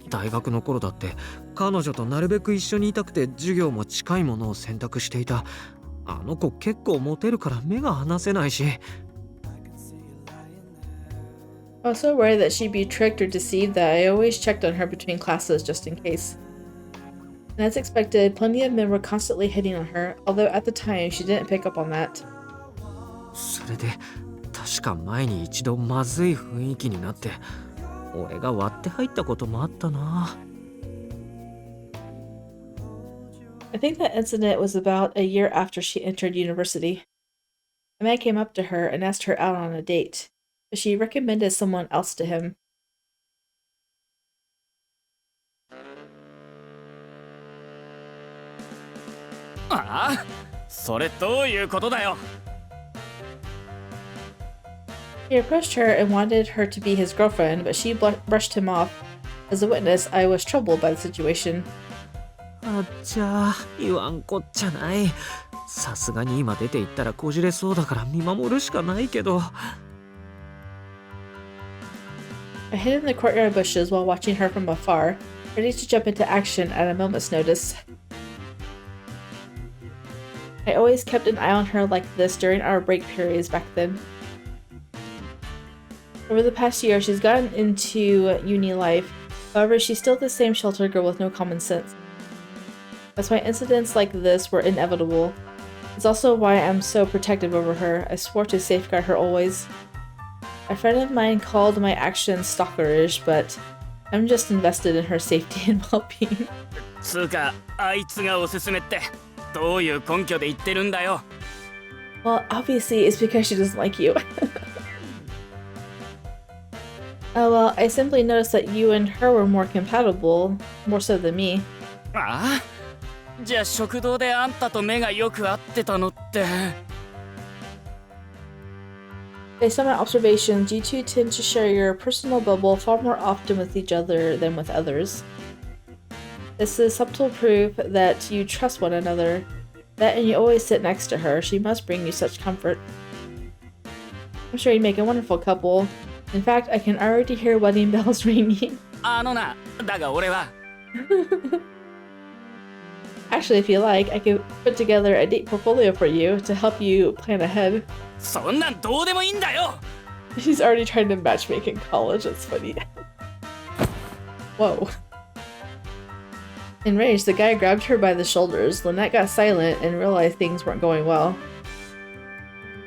大学の頃だって彼女となるべく一緒にいたくて授業も近いものを選択していた。あの子結構モテるから目が離せないし。 I was so worried that she'd be tricked or deceived that I always checked on her between classes just in case. And as expected, plenty of men were constantly hitting on her, although at the time she didn't pick up on that. それで確か前に一度まずい雰囲気になって俺が割って入ったこともあったな。 I think that incident was about a year after she entered university. A man came up to her and asked her out on a date, but she recommended someone else to him. ああ、それどういうことだよ。 He approached her and wanted her to be his girlfriend, but she brushed him off. As a witness, I was troubled by the situation. あっちゃ言わんこっちゃない。さすがに今出て行ったらこじれそうだから見守るしかないけど。 I hid in the courtyard bushes while watching her from afar, ready to jump into action at a moment's notice. I always kept an eye on her like this during our break periods back then. Over the past year, she's gotten into uni life. However, she's still the same sheltered girl with no common sense. That's why incidents like this were inevitable. It's also why I'm so protective over her. I swore to safeguard her always. A friend of mine called my actions stalkerish, but I'm just invested in her safety and well-being. つうか、あいつがおすすめってどういう根拠で言ってるんだよ。 Well, obviously it's because she doesn't like you. Oh well, I simply noticed that you and her were more compatible, more so than me. ああ、じゃあ食堂であんたと目がよく合ってたのって。 Based on my observations, you two tend to share your personal bubble far more often with each other than with others. This is subtle proof that you trust one another. That and you always sit next to her. She must bring you such comfort. I'm sure you'd make a wonderful couple. In fact, I can already hear wedding bells ringing. あのな、だが俺は。 Actually, if you like, I could put together a date portfolio for you to help you plan ahead. そんなんどうでもいいんだよ。 She's already trying to matchmake in college. That's funny. Whoa. Enraged, the guy grabbed her by the shoulders. Lynette got silent and realized things weren't going well.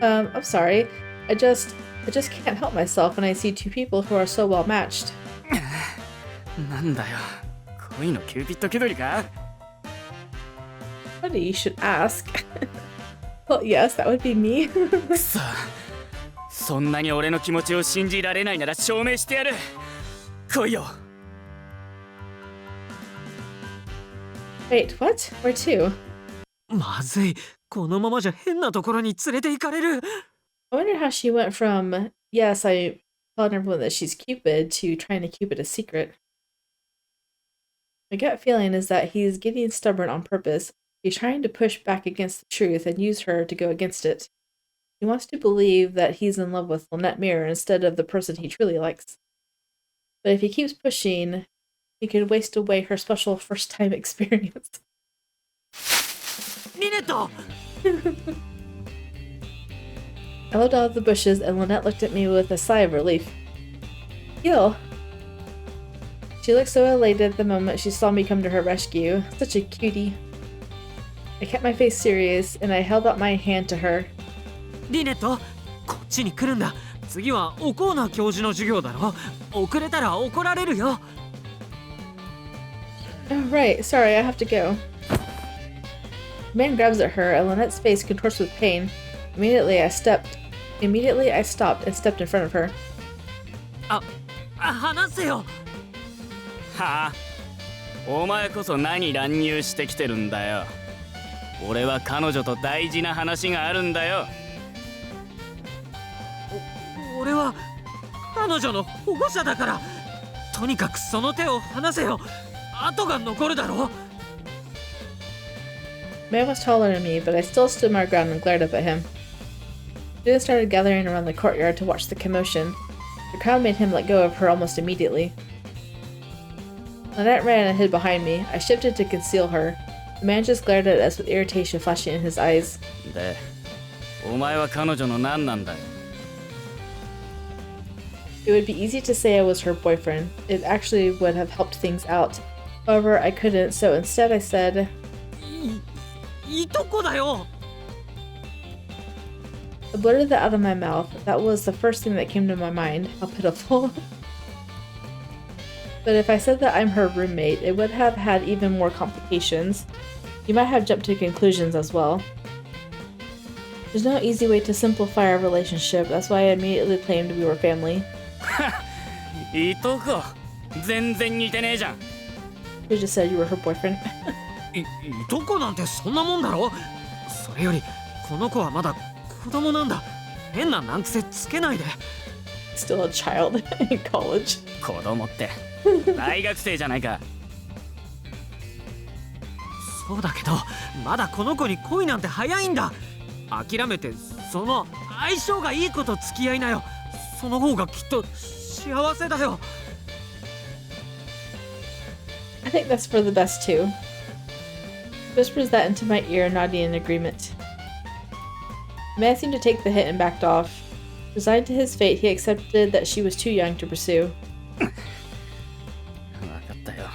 I'm sorry. I just can't help myself when I see two people who are so well matched. なんだよ、恋のキューピッド気取りか。 Funny, you should ask. Well, yes, that would be me. くそ、そんなに俺の気持ちを信じられないなら証明してやる。来いよ。 Wait, what? Where to? まずいこのままじゃ変なところに連れて行かれる。 I wonder how she went from, yes, I telling everyone that she's Cupid to trying to keep it a secret. My gut feeling is that he's getting stubborn on purpose. He's trying to push back against the truth and use her to go against it. He wants to believe that he's in love with Lynette Mirror instead of the person he truly likes. But if he keeps pushing, he could waste away her special first-time experience. リネット I looked out of the bushes and Lynette looked at me with a sigh of relief. Gill. She looked so elated the moment she saw me come to her rescue. Such a cutie. I kept my face serious and I held out my hand to her. リネット、こっちに来るんだ。次はおコーナー教授の授業だろ。遅れたら怒られるよ。 Oh, right. Sorry, I have to go. The man grabs at her and Lynette's face contorts with pain. Immediately, I stopped and stepped in front of her. 話せよ。はあ、お前こそ何乱入してきてるんだよ。俺は彼女と大事な話があるんだよ。俺は彼女の保護者だから。とにかくその手を離せよ。跡が残るだろ。 The man was taller than me, but I still stood my ground and glared up at him. Students started gathering around the courtyard to watch the commotion. The crowd made him let go of her almost immediately. Lynette ran and hid behind me. I shifted to conceal her. The man just glared at us with irritation flashing in his eyes. で、お前は彼女の何なんだよ。 It would be easy to say I was her boyfriend. It actually would have helped things out. However, I couldn't, so instead I said, いとこだよ。 I blurted that out of my mouth. That was the first thing that came to my mind. How pitiful. But if I said that I'm her roommate, it would have had even more complications. You might have jumped to conclusions as well. There's no easy way to simplify our relationship. That's why I immediately claimed we were family. いとこ、全然似てねえじゃん。 You just said you were her boyfriend. いとこなんてそんなもんだろ。それよりこの子はまだ子供なんだ。変な難癖つけないで。 Still a child in college. 子供って大学生じゃないか。そうだけどまだこの子に恋なんて早いんだ。諦めてその相性がいい子と付き合いなよ。その方がきっと幸せだよ。 I think that's for the best too. Whispers that into my ear, nodding in agreement. The man seemed to take the hit and backed off. Resigned to his fate, he accepted that she was too young to pursue. 分かったよ。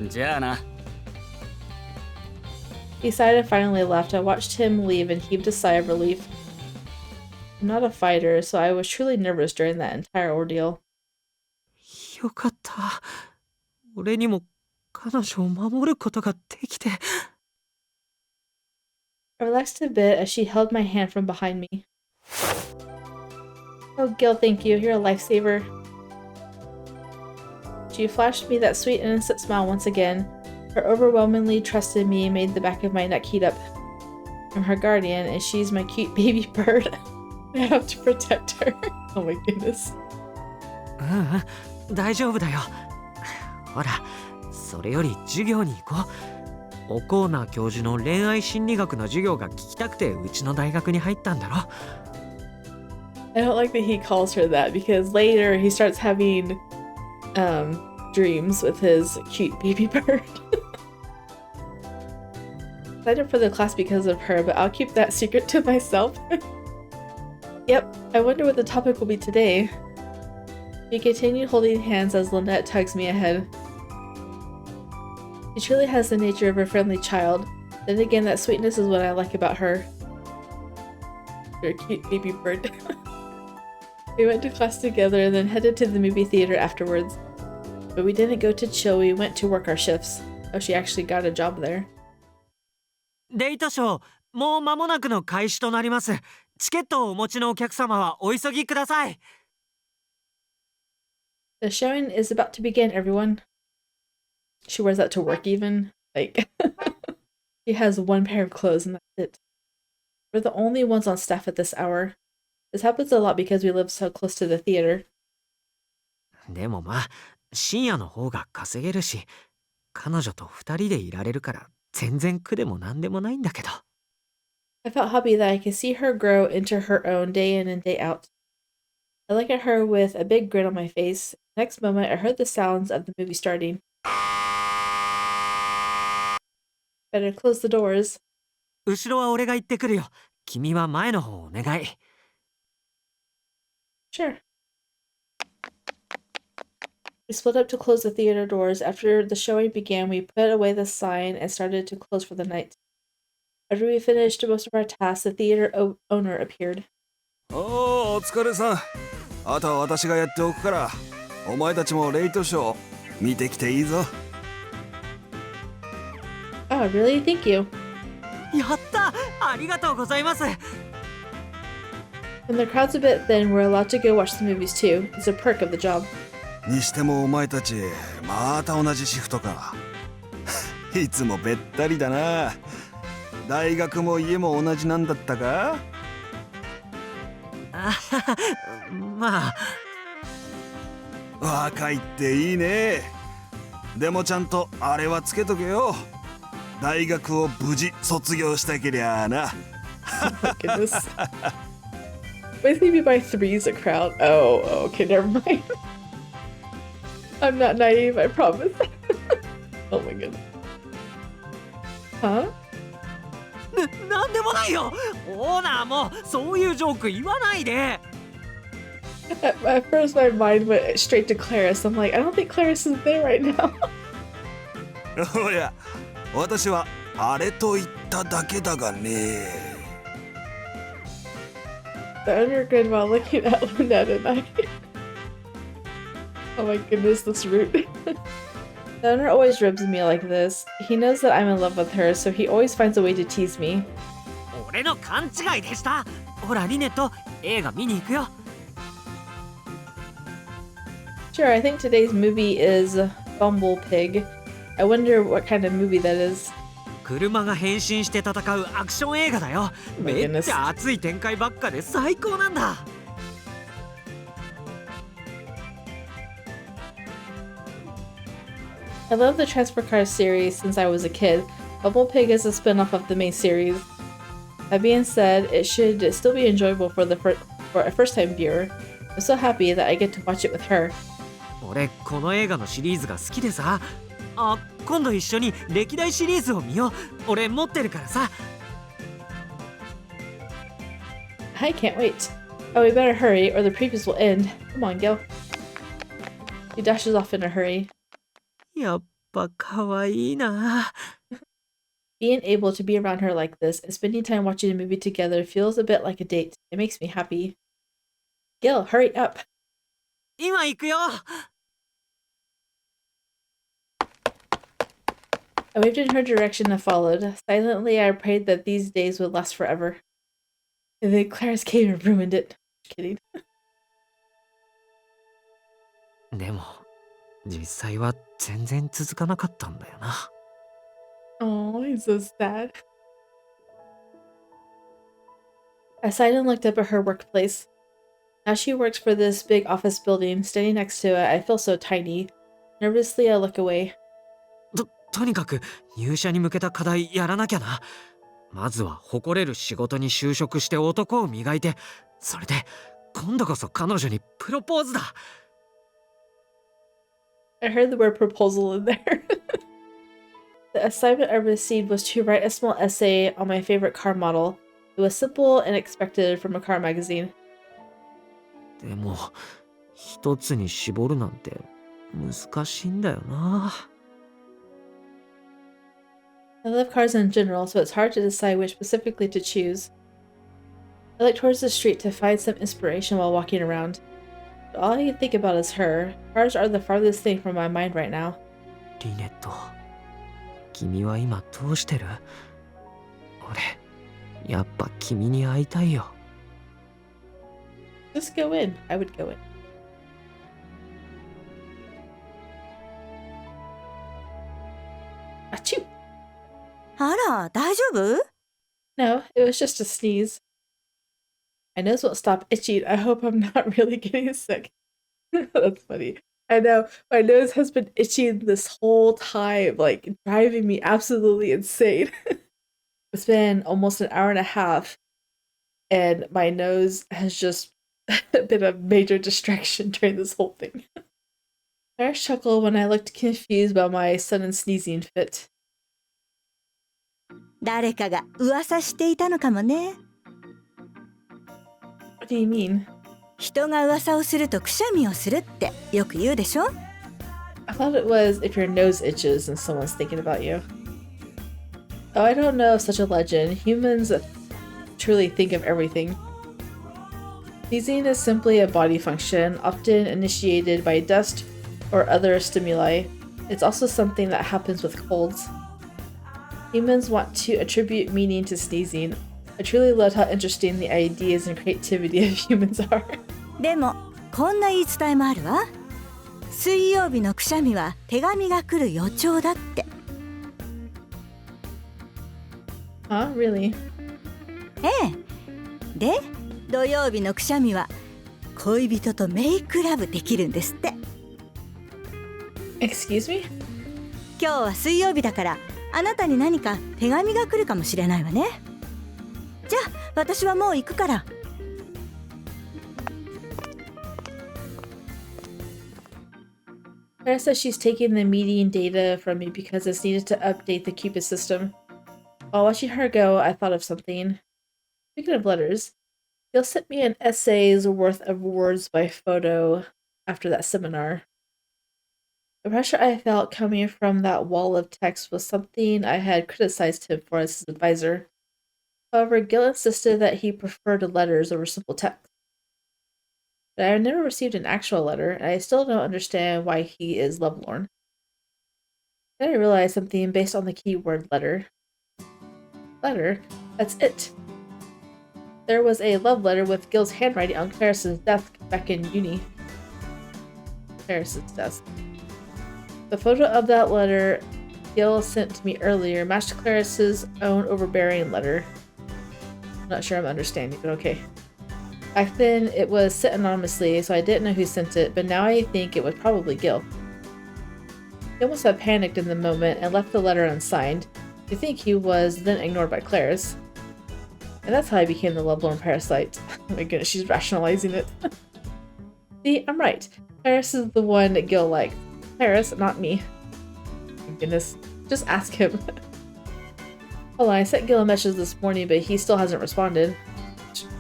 じゃあな。 He sighed and finally left. I watched him leave and heaved a sigh of relief. I'm not a fighter, so I was truly nervous during that entire ordeal. よかった。俺にも彼女を守ることができて。 I relaxed a bit as she held my hand from behind me. Oh, Gill, thank you. You're a lifesaver. She flashed me that sweet, innocent smile once again. Her overwhelmingly trust in me made the back of my neck heat up. I'm her guardian, and she's my cute baby bird. I have to protect her. Oh my goodness. 大丈夫だよ。ほら、それより授業に行こう。オコーナー教授の恋愛心理学の授業が聞きたくてうちの大学に入ったんだろ。 I don't like that he calls her that because later he starts having dreams with his cute baby bird. Excited for the class because of her, but I'll keep that secret to myself. Yep, I wonder what the topic will be today. We continued holding hands as Lynette tugs me ahead. She truly has the nature of a friendly child. Then again, that sweetness is what I like about her. You're a cute baby bird. We went to class together and then headed to the movie theater afterwards. But we didn't go to chill, we went to work our shifts. Oh, she actually got a job there. デートショー、もう間もなくの開始となります。チケットをお持ちのお客様はお急ぎください。 The showing is about to begin, everyone. She wears that to work even. Like... She has one pair of clothes and that's it. We're the only ones on staff at this hour. This happens a lot because we live so close to the theater. でもまあ深夜の方が稼げるし彼女と二人でいられるから全然苦でもなんでもないんだけど I felt happy that I could see her grow into her own day in and day out. I looked at her with a big grin on my face. Next moment, I heard the sounds of the movie starting. Better close the doors. 後ろは俺が行ってくるよ君は前の方をお願い Sure. We split up to close the theater doors. After the showing began, we put away the sign and started to close for the night. After we finished most of our tasks, the theater owner appeared. お疲れさん。あとは私がやっておくから、お前たちもレイトショー見てきていいぞ。Oh, really? Thank you. やったありがとうございます When the crowd's a bit thin, we're allowed to go watch the movies too. It's a perk of the job. にしてもお前たち、また同じシフトか。いつもべったりだな。大学も家も同じなんだったか？まあ若いっていいね。でもちゃんとあれはつけとけよ。大学を無事卒業したけりゃあな。Oh my goodness. What do you mean by three's a crowd? Oh, okay, never mind. I'm not naive, I promise. Oh my goodness. Huh? なんでもないよオーナーもそういうジョーク言わないで At first, my mind went straight to Clarice. I'm like, I don't think Clarice is there right now. おや、私はあれと言っただけだがね。The owner grinned while looking at Lynette and I. Oh my goodness, this root. The owner always ribs me like this. He knows that I'm in love with her, so he always finds a way to tease me. 俺の勘違いでしたほらリネット映画見に行くよ Sure, I think today's movie is Bumble Pig. I wonder what kind of movie that is. 車が変身して戦うアクション映画だよ Oh my め goodness. っちゃ熱い展開ばっかで最高なんだ I love the Transfer Cars series since I was a kid. Bumble Pig is a spin-off of the main series. That being said, it should still be enjoyable for a first-time viewer. I'm so happy that I get to watch it with her. 俺この映画のシリーズが好きでさあ今度一緒に歴代シリーズを見よう俺持ってるからさ I can't wait. Oh, we better hurry or the previews will end. Come on, Gil. He dashes off in a hurry. やっぱ可愛いな Being able to be around her like this and spending time watching a movie together feels a bit like a date. It makes me happy. Gil, hurry up. 今行くよ I waved in her direction and followed. Silently, I prayed that these days would last forever. And then Clarice came and ruined it. Just kidding. でも実際は全然続かなかったんだよな Oh, he's so sad. I sighed and looked up at her workplace. Now she works for this big office building. Standing next to it, I feel so tiny. Nervously, I look away. とにかく入社に向けた課題やらなきゃなまずは誇れる仕事に就職して男を磨いてそれで今度こそ彼女にプロポーズだ I heard the word proposal in there. The assignment I received was to write a small essay on my favorite car model. It was simple and expected from a car magazine. でも一つに絞るなんて難しいんだよな I love cars in general, so it's hard to decide which specifically to choose. I look towards the street to find some inspiration while walking around. But all I can think about is her. Cars are the farthest thing from my mind right now. リネット君は今どうしてる俺やっぱ君に会いたいよ Just go in. I would go in. Achoo! あら、大丈夫？ No, it was just a sneeze. My nose won't stop itching. I hope I'm not really getting sick. That's funny. I know. My nose has been itching this whole time, like driving me absolutely insane. It's been almost an hour and a half, and my nose has just been a major distraction during this whole thing. I chuckled when I looked confused by my sudden sneezing fit. 誰かが噂していたのかもね。 What do you mean? 人が噂をするとくしゃみをするってよく言うでしょ？ I thought it was if your nose itches and someone's thinking about you. Oh, I don't know of such a legend. Humans truly think of everything. Sneezing is simply a body function, often initiated by dust or other stimuli. It's also something that happens with colds. Humans want to attribute meaning to sneezing. I truly loved how interesting the ideas and creativity of humans are. でもこんな言い伝えもあるわ。水曜日のくしゃみは手紙が来る予兆だって。 Huh? Really? ええ。で、土曜日のくしゃみは恋人とメイクラブできるんですって。 Excuse me? 今日は水曜日だからあなたに何か手紙が来るかもしれないわね。じゃあ私はもう行くから。 Claire says she's taking the meeting data from me because it's needed to update the Cupid system. While watching her go, I thought of something. Speaking of letters, Gill sent me an essay's worth of words by photo after that seminar. The pressure I felt coming from that wall of text was something I had criticized him for as his advisor. However, Gill insisted that he preferred letters over simple text. But I have never received an actual letter, and I still don't understand why he is lovelorn. Then I realized something based on the keyword letter. Letter? That's it. There was a love letter with Gill's handwriting on Claris's desk back in uni. Claris's desk. The photo of that letter Gill sent to me earlier matched Claris's own overbearing letter. I'm not sure I'm understanding, but okay. Back then, it was sent anonymously, so I didn't know who sent it, but now I think it was probably Gill. He almost had panicked in the moment and left the letter unsigned. I think he was then ignored by Claris. And that's how I became the lovelorn parasite. Oh my goodness, she's rationalizing it. See, I'm right. Claris is the one that Gill liked. Claris, not me. My goodness, just ask him. Hold on, I sent Gill a message this morning, but he still hasn't responded.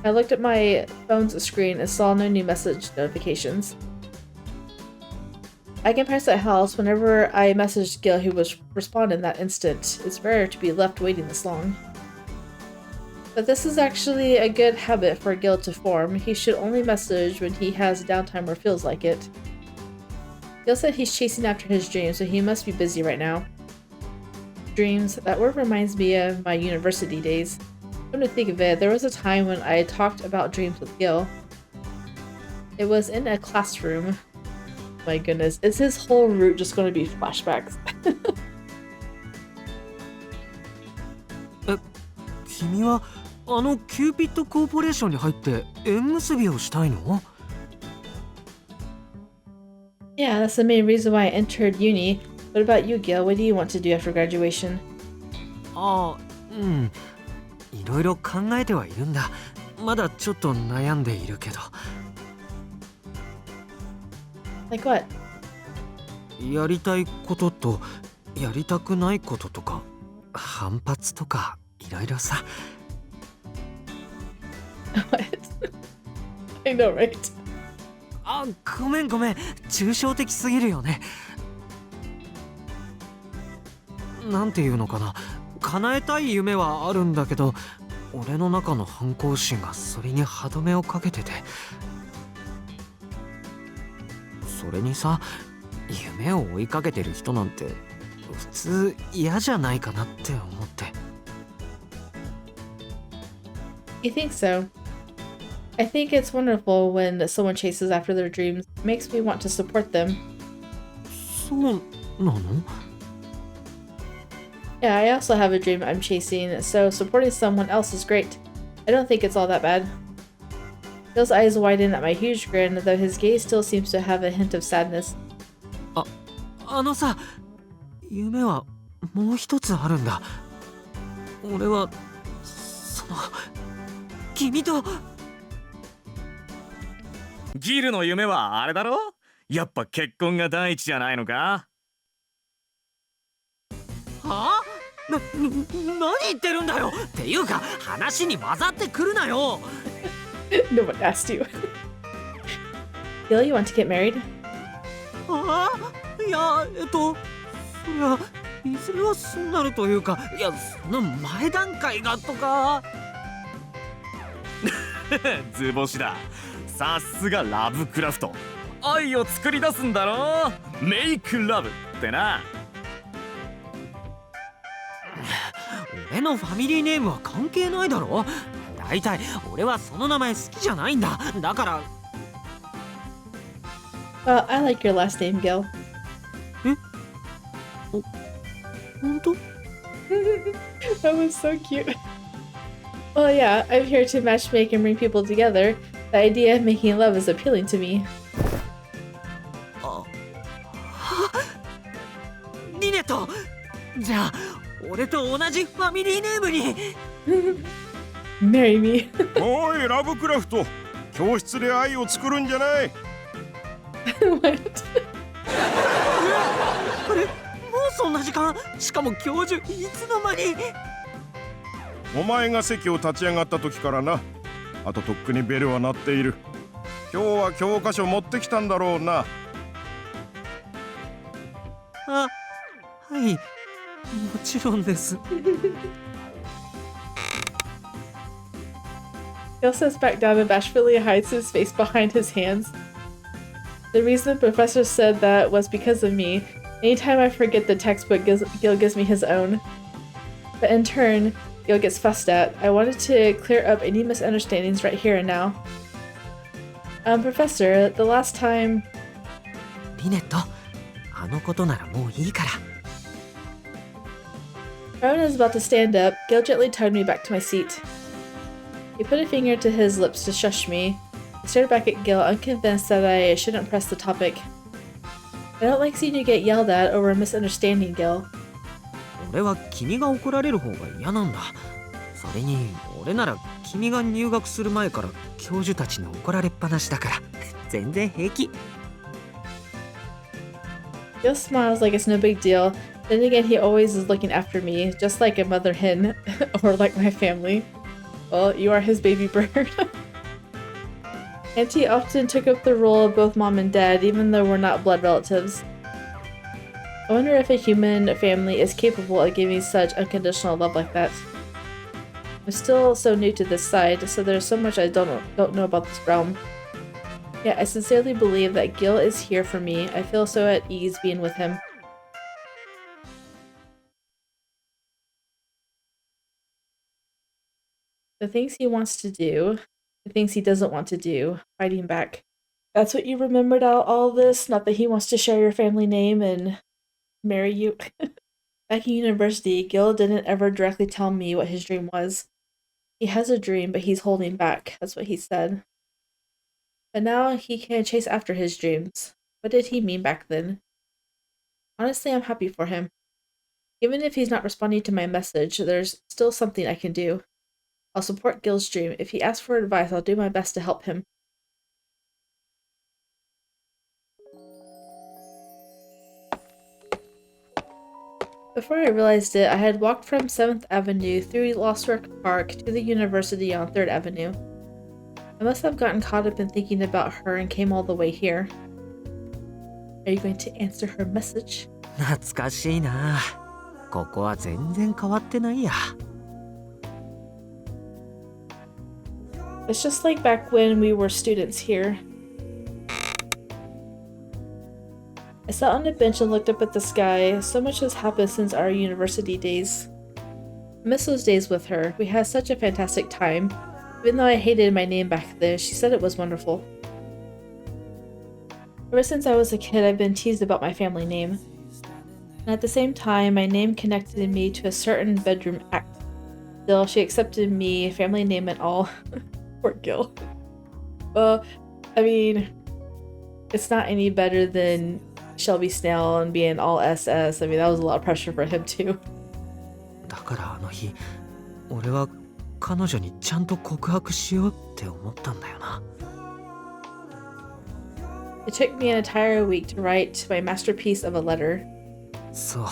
I looked at my phone's screen and saw no new message notifications. Back in Parasite House, whenever I messaged Gill, he would respond in that instant. It's rare to be left waiting this long. But this is actually a good habit for Gill to form. He should only message when he has downtime or feels like it. Gill said he's chasing after his dreams, so he must be busy right now. Dreams, that word reminds me of my university days. Come to think of it, there was a time when I talked about dreams with Gill. It was in a classroom. My goodness, is his whole route just going to be flashbacks? 君はあのキューピッドコーポレーションに入って縁結びをしたいの？ Yeah, that's the main reason why I entered uni. What about you, Gill? What do you want to do after graduation? ああ、うん。いろいろ考えてはいるんだ。まだちょっと悩んでいるけど。Like what? やりたいこととやりたくないこととか反発とかいろいろさ。What? I know, right? あ、ごめんごめん。抽象的すぎるよね。なんていうのかな。叶えたい夢はあるんだけど、俺の中の反抗心がそれに歯止めをかけてて。それにさ、夢を追いかけてる人なんて普通嫌じゃないかなって思って。You think so? I think it's wonderful when someone chases after their dreams. It makes me want to support them. そうなの？ Yeah, I also have a dream I'm chasing, so supporting someone else is great. I don't think it's all that bad. Gil's eyes widen at my huge grin, though his gaze still seems to have a hint of sadness. あのさ、夢はもう一つあるんだ。俺は君と。ギルの夢はあれだろ？やっぱ結婚が第一じゃないのか？はあ？何言ってるんだよ。っていうか話に混ざってくるなよ。No one asked you. Gil, you want to get married? ああ、いや、そりゃいずれはそうなるというか、いや、その前段階がとか。図星だ。さすがラブクラフト。愛を作り出すんだろ？メイクラブってな。俺のファミリーネームは関係ないだろ。だいたい俺はその名前好きじゃないんだ。だから。Well, I like your last name, Gil. 本当？ That was so cute. Well, yeah, I'm here to matchmake and bring people together. The idea of making love is appealing to me. リネット、じゃあ俺と同じファミリーネームに。Marry me. おいラブクラフト、教室で愛を作るんじゃない。What? あれ、もうそんな時間？しかも教授いつの間に。お前が席を立ち上がった時からな。あととっくにベルは鳴っている。今日は教科書持ってきたんだろうな。あ、はい、もちろんです。Gil sits back down and bashfully hides his face behind his hands. The reason the professor said that was because of me. Anytime I forget the textbook, Gil gives me his own. But in turn, Gil gets fussed at. I wanted to clear up any misunderstandings right here and now. Professor, the last time... リネット、あのことならもういいから。Right when I was about to stand up, Gil gently tugged me back to my seat. He put a finger to his lips to shush me. I stared back at Gil, unconvinced that I shouldn't press the topic. I don't like seeing you get yelled at over a misunderstanding, Gil. 俺は君が怒られる方が嫌なんだ。それに俺なら君が入学する前から教授たちに怒られっぱなしだから全然平気。Gil smiles like it's no big deal. Then again, he always is looking after me, just like a mother hen, or like my family. Well, you are his baby bird. Auntie often took up the role of both mom and dad, even though we're not blood relatives. I wonder if a human family is capable of giving such unconditional love like that. I'm still so new to this side, so there's so much I don't know about this realm. Yet I sincerely believe that Gil is here for me. I feel so at ease being with him. The things he wants to do, the things he doesn't want to do, fighting back. That's what you remembered out all this? Not that he wants to share your family name and marry you? Back in university, Gil didn't ever directly tell me what his dream was. He has a dream, but he's holding back. That's what he said. But now he can chase after his dreams. What did he mean back then? Honestly, I'm happy for him. Even if he's not responding to my message, there's still something I can do. I'll support Gil's dream. If he asks for advice, I'll do my best to help him. Before I realized it, I had walked from 7th Avenue through Lost Work Park to the university on 3rd Avenue. I must have gotten caught up in thinking about her and came all the way here. Are you going to answer her message? 懐かしいな。ここは全然変わってないや。It's just like back when we were students here. I sat on a bench and looked up at the sky. So much has happened since our university days. I miss those days with her. We had such a fantastic time. Even though I hated my name back then, she said it was wonderful. Ever since I was a kid, I've been teased about my family name. And at the same time, my name connected me to a certain bedroom act. Still, she accepted me, family name and all. Poor Gill. Well, I mean, it's not any better than Shelby Snail and being all SS. I mean, that was a lot of pressure for him too. だからあの日、俺は彼女にちゃんと告白しようって思ったんだよな。It took me an entire week to write my masterpiece of a letter. そう、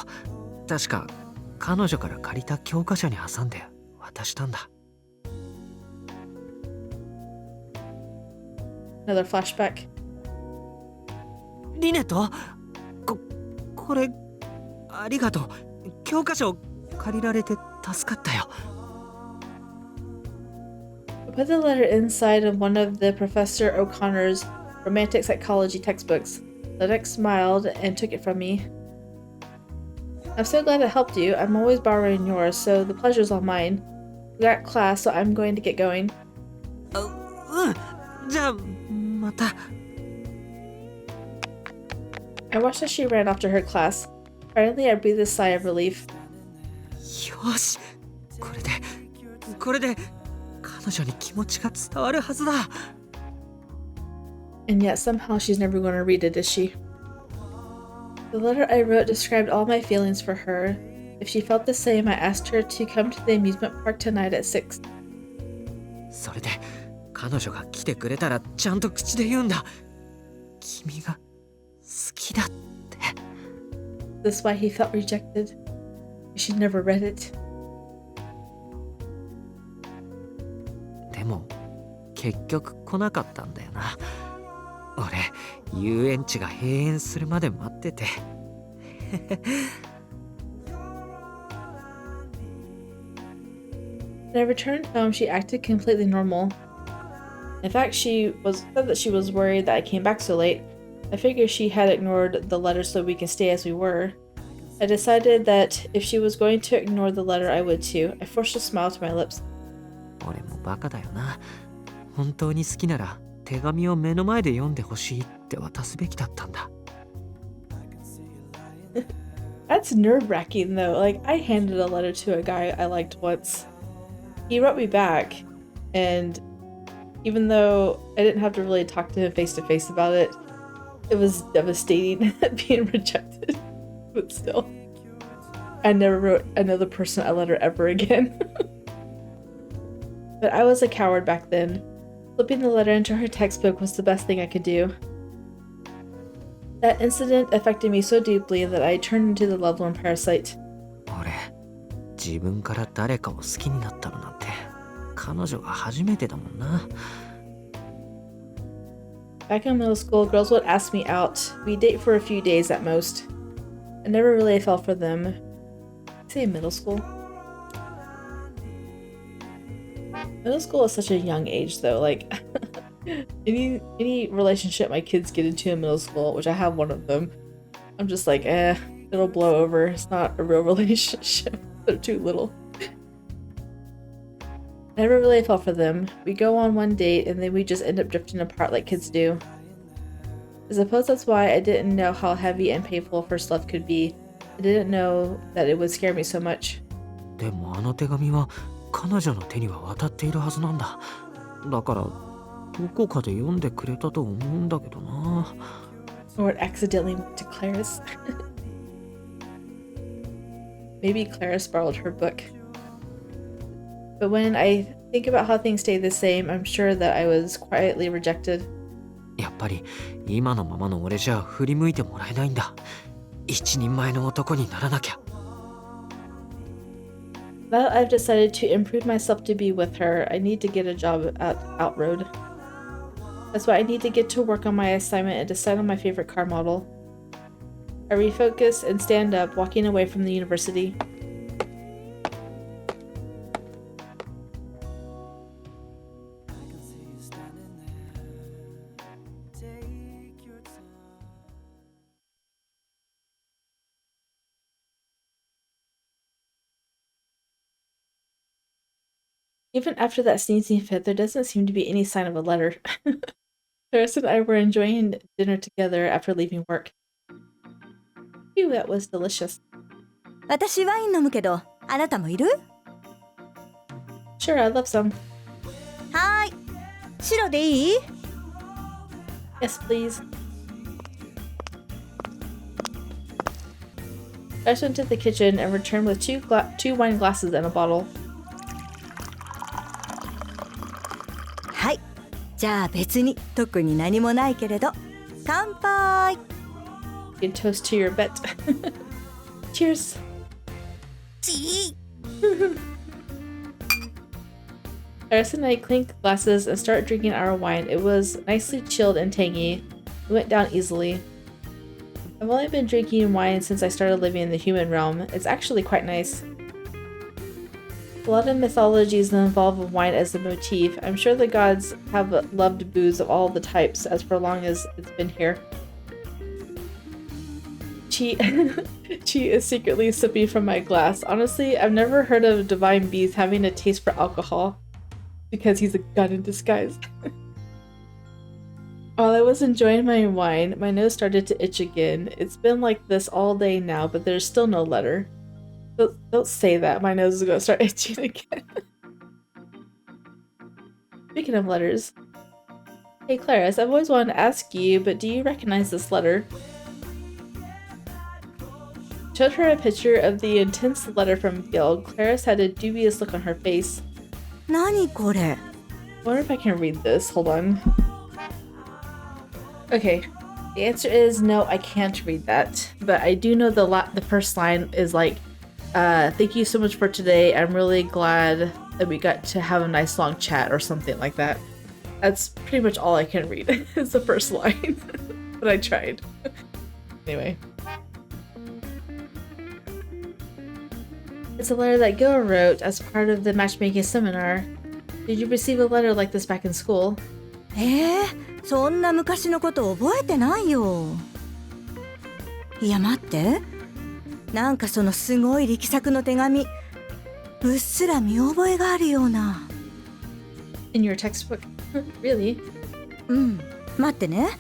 確か彼女から借りた教科書に挟んで渡したんだ。Another flashback. リネット、これありがとう。教科書借りられて助かったよ。I put the letter inside of one of the Professor O'Connor's romantic psychology textbooks. Lynette smiled and took it from me. I'm so glad it helped you. I'm always borrowing yours, so the pleasure's all mine. We got class, so I'm going to get going. じゃあまた。I watched as she ran off to her class. Finally, I breathed a sigh of relief. よし、これで彼女に気持ちが伝わるはずだ。And yet somehow she's never going to read it, is she? The letter I wrote described all my feelings for her. If she felt the same, I asked her to come to the amusement park tonight at 6. それで彼女が来てくれたらちゃんと口で言うんだ。君が好きだって。This is why he felt rejected. She never read it. でも結局来なかったんだよな。俺、遊園地が閉園するまで待ってて。When I returned home, she acted completely normal. In fact, she said that she was worried that I came back so late. I figured she had ignored the letter so we can stay as we were. I decided that if she was going to ignore the letter, I would too. I forced a smile to my lips. 俺もバカだよな。本当に好きなら手紙を目の前で読んでほしいって渡すべきだったんだ。That's nerve-wracking though. Like, I handed a letter to a guy I liked once. He wrote me back, and even though I didn't have to really talk to him face to face about it, it was devastating being rejected. But still, I never wrote another person a letter ever again. But I was a coward back then. Flipping the letter into her textbook was the best thing I could do. That incident affected me so deeply that I turned into the lovelorn parasite. 俺、自分から誰かを好きになったのなんて彼女が初めてだもんな。Back in middle school, girls would ask me out. We'd date for a few days at most. I never really fell for them. Say middle school. Middle school is such a young age though. Like any relationship my kids get into in middle school, which I have one of them, I'm just like, it'll blow over. It's not a real relationship. They're too little. I never really fell for them. We go on one date and then we just end up drifting apart like kids do. I suppose that's why I didn't know how heavy and painful first love could be. I didn't know that it would scare me so much. でもあの手紙は彼女の手には渡っているはずなんだ。だからどこかで読んでくれたと思うんだけどな。Or it accidentally went to Claris. Maybe Claris borrowed her book. But when I think about how things stay the same, I'm sure that I was quietly rejected. やっぱり今のままの俺じゃ振り向いてもらえないんだ。一人前の男にならなきゃ。Now that I've decided to improve myself to be with her, I need to get a job at Outroad. That's why I need to get to work on my assignment and decide on my favorite car model. I refocus and stand up, walking away from the university. Even after that sneezing fit, there doesn't seem to be any sign of a letter. Claris and I were enjoying dinner together after leaving work. you. That was delicious. 私ワイン飲むけど、あなたもいる？ Sure, I'd love some. はーい。白でいい？ Yes, please. I just went to the kitchen and returned with two wine glasses and a bottle. はい。じゃあ別に特に何もないけれど、乾杯。 You can toast to your bet. Cheers. ち Iris and I clinked glasses and started drinking our wine. It was nicely chilled and tangy. It went down easily. I've only been drinking wine since I started living in the human realm. It's actually quite nice. A lot of mythologies involve wine as a motif. I'm sure the gods have loved booze of all the types as for long as it's been here. Chi is secretly sipping from my glass. Honestly, I've never heard of Divine Beast having a taste for alcohol. Because he's a god in disguise. While I was enjoying my wine, my nose started to itch again. It's been like this all day now, but there's still no letter. Don't say that, my nose is gonna start itching again. Speaking of letters. Hey Clarice, I've always wanted to ask you, but do you recognize this letter? Showed her a picture of the intense letter from Gill. Clarice had a dubious look on her face. 何これ？ I wonder if I can read this. Hold on. Okay. The answer is no, I can't read that. But I do know the first line is like, thank you so much for today. I'm really glad that we got to have a nice long chat or something like that. That's pretty much all I can read. Is the first line. But I tried. Anyway. It's a letter that Gill wrote as part of the matchmaking seminar. Did you receive a letter like this back in school? そんな昔のこと覚えてないよ。いや待って。なんかそのすごい力作の手紙、うっすら見覚えがあるような。In your textbook? Really? うん。待ってね。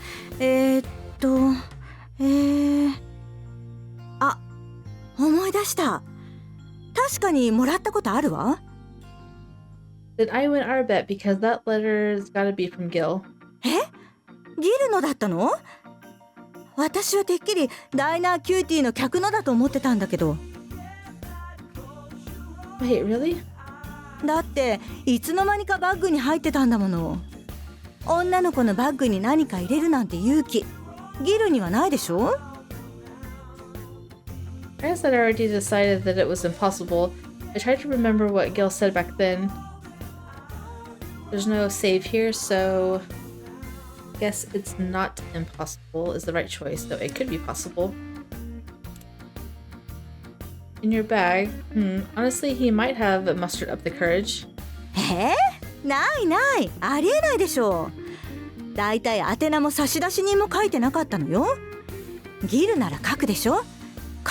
あ、思い出した。確かにもらったことあるわ。Then I win our bet because that letter's gotta be from Gill. ギルのだったの？私はてっきりダイナーキューティーの客のだと思ってたんだけど。Wait, really? だっていつの間にかバッグに入ってたんだもの。女の子のバッグに何か入れるなんて勇気、ギルにはないでしょ？ I guess I'd already decided that it was impossible. I tried to remember what Gill said back then. There's no save here, so I guess it's not impossible is the right choice, though it could be possible. In your bag? Honestly, he might have mustered up the courage. ないない、ありえないでしょう。だいたい宛名も差出人も書いてなかったのよ。ギルなら書くでしょ。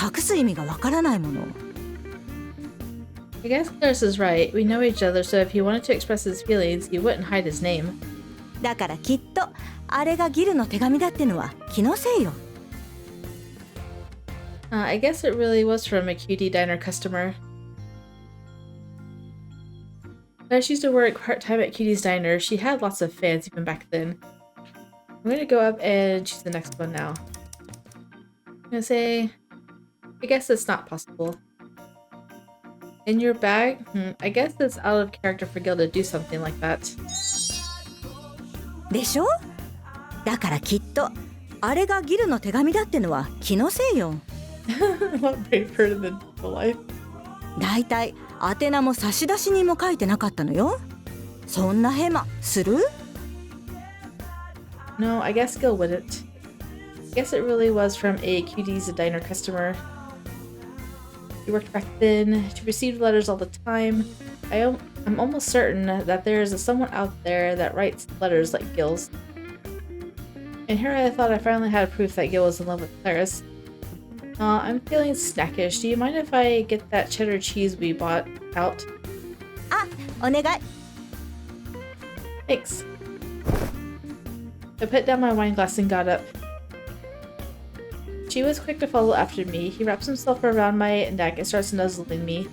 隠す意味がわからないもの。I guess Clarice is right. We know each other, so if he wanted to express his feelings, he wouldn't hide his name. だからきっとあれがギルの手紙だってのは気のせいよ。I guess it really was from a cutie diner customer. Clarice used to work part-time at Cutie's Diner. She had lots of fans even back then. I'm gonna go up and choose the next one now. I'm gonna say... I guess it's not possible. In your bag? I guess it's out of character for Gill to do something like that. でしょ？だからきっとあれがギルの手紙だってのは気のせいよ。What braver than real life? だいたい宛名も差出人も書いてなかったのよ。そんなヘマする？ No, I guess Gill wouldn't. I guess it really was from a Cutie's Diner customer. He worked back then. She received letters all the time. I'm almost certain that there's someone out there that writes letters like Gill's. And here I thought I finally had proof that Gill was in love with Clarice. I'm feeling snackish. Do you mind if I get that cheddar cheese we bought out? あ、お願い。Thanks. I put down my wine glass and got up. She was quick to follow after me. He wraps himself around my neck and starts nuzzling me.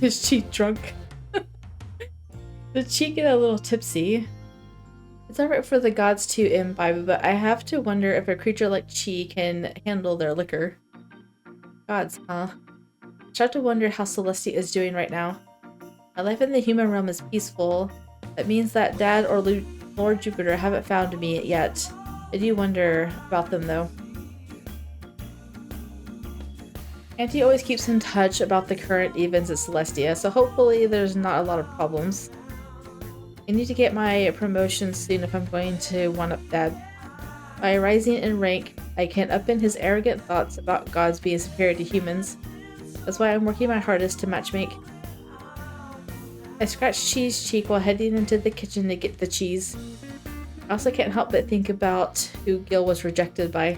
Is she drunk? Did she get a little tipsy? It's alright for the gods to imbibe, but I have to wonder if a creature like Chi can handle their liquor. Gods, huh? I start to wonder how Celestia is doing right now. My life in the human realm is peaceful. That means that Dad or Lord Jupiter haven't found me yet. I do wonder about them though. Auntie always keeps in touch about the current events at Celestia, so hopefully there's not a lot of problems. I need to get my promotion soon if I'm going to one-up Dad. By rising in rank, I can up in his arrogant thoughts about gods being superior to humans. That's why I'm working my hardest to matchmake. I scratch Chi's cheek while heading into the kitchen to get the cheese. I also can't help but think about who Gill was rejected by.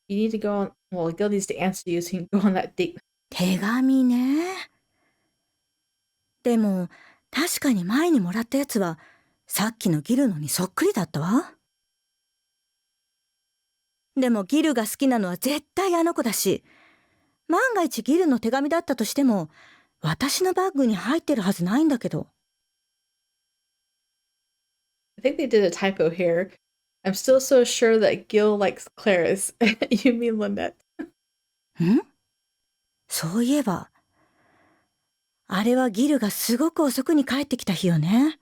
You need to go on— well, Gill needs to answer you so you can go on that date. 手紙ね。でも、確かに前にもらったやつは、さっきのギルのにそっくりだったわ。でもギルが好きなのは絶対あの子だし、万が一ギルの手紙だったとしても、私のバッグに入ってるはずないんだけど。I think they did a typo here. I'm still so sure that Gill likes Clarice. You mean Lynette. ん？そういえば、あれはギルがすごく遅くに帰ってきた日よね。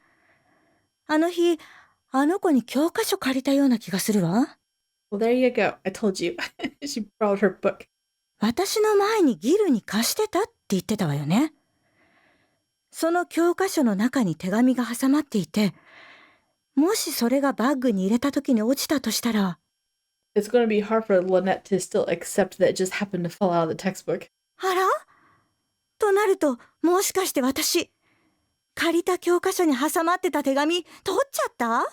あの日、あの子に教科書借りたような気がするわ。Well, there you go. I told you. She borrowed her book. 私の前にギルに貸してたって言ってたわよね。その教科書の中に手紙が挟まっていて、もしそれがバッグに入れた時に落ちたとしたら、It's going to be hard for Lynette to still accept that it just happened to fall out of the textbook. あら？となると、もしかして私、借りた教科書に挟まってた手紙、取っちゃった？あっ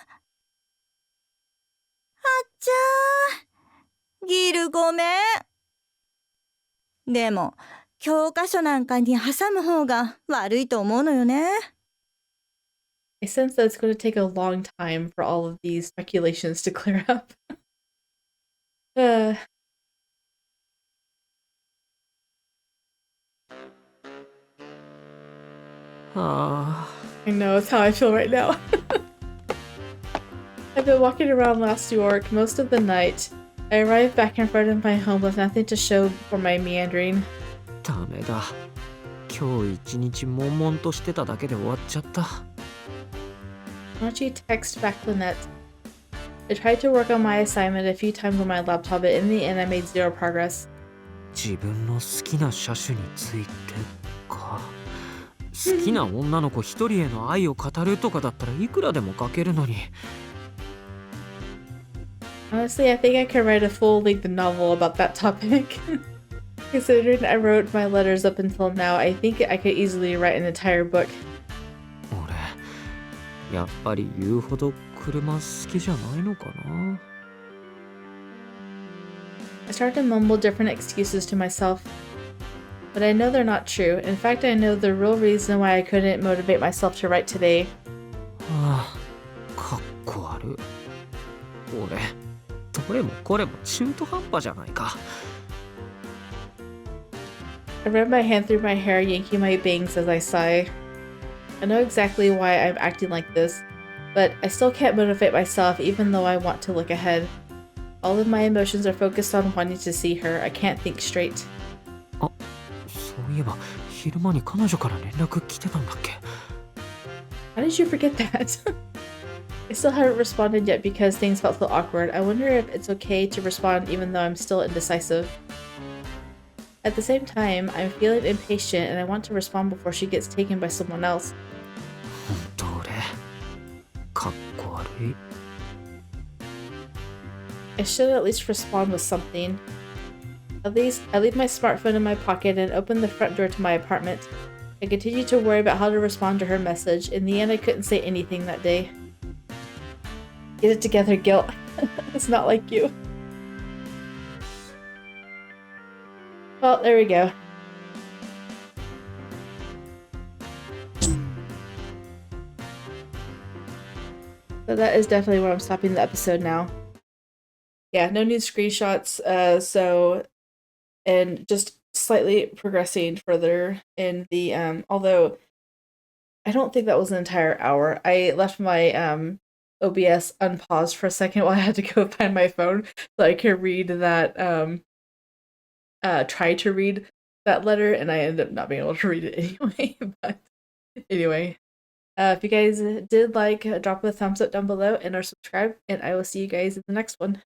ちゃー。ギルごめん。でも、教科書なんかに挟む方が悪いと思うのよね。I sense that it's going to take a long time for all of these speculations to clear up. I know, it's how I feel right now. I've been walking around Last York most of the night. I arrived back in front of my home with nothing to show for my meandering. ダメだ。今日一日悶々としてただけで終わっちゃった。Why don't you text back Lynette? I tried to work on my assignment a few times on my laptop, but in the end I made zero progress. 自分の好きな車種についてか。好きな女の子一人への愛を語るとかだったらいくらでも書けるのに。Honestly, I think I could write a full-length novel about that topic. Considering I wrote my letters up until now, I think I could easily write an entire book. 俺、やっぱり言うほど車好きじゃないのかな。I started to mumble different excuses to myself. But I know they're not true. In fact, I know the real reason why I couldn't motivate myself to write today. はあ、かっこ悪い。俺、どれもこれも中途半端じゃないか。I run my hand through my hair, yanking my bangs as I sigh. I know exactly why I'm acting like this, but I still can't motivate myself even though I want to look ahead. All of my emotions are focused on wanting to see her. I can't think straight. あ、そういえば昼間に彼女から連絡来てたんだっけ？ How did you forget that? I still haven't responded yet because things felt so awkward. I wonder if it's okay to respond even though I'm still indecisive. At the same time, I'm feeling impatient and I want to respond before she gets taken by someone else. 本当俺、かっこ悪い。I should at least respond with something. At least, I leave my smartphone in my pocket and open the front door to my apartment. I continue to worry about how to respond to her message. In the end, I couldn't say anything that day. Get it together, Gill. It's not like you. Well, there we go. So that is definitely where I'm stopping the episode now. Yeah, no new screenshots, and just slightly progressing further in the, although I don't think that was an entire hour. I left my, OBS unpaused for a second while I had to go find my phone so I could read that, try to read that letter, and I ended up not being able to read it anyway, but anyway. If you guys did like, drop a thumbs up down below and or subscribe, and I will see you guys in the next one.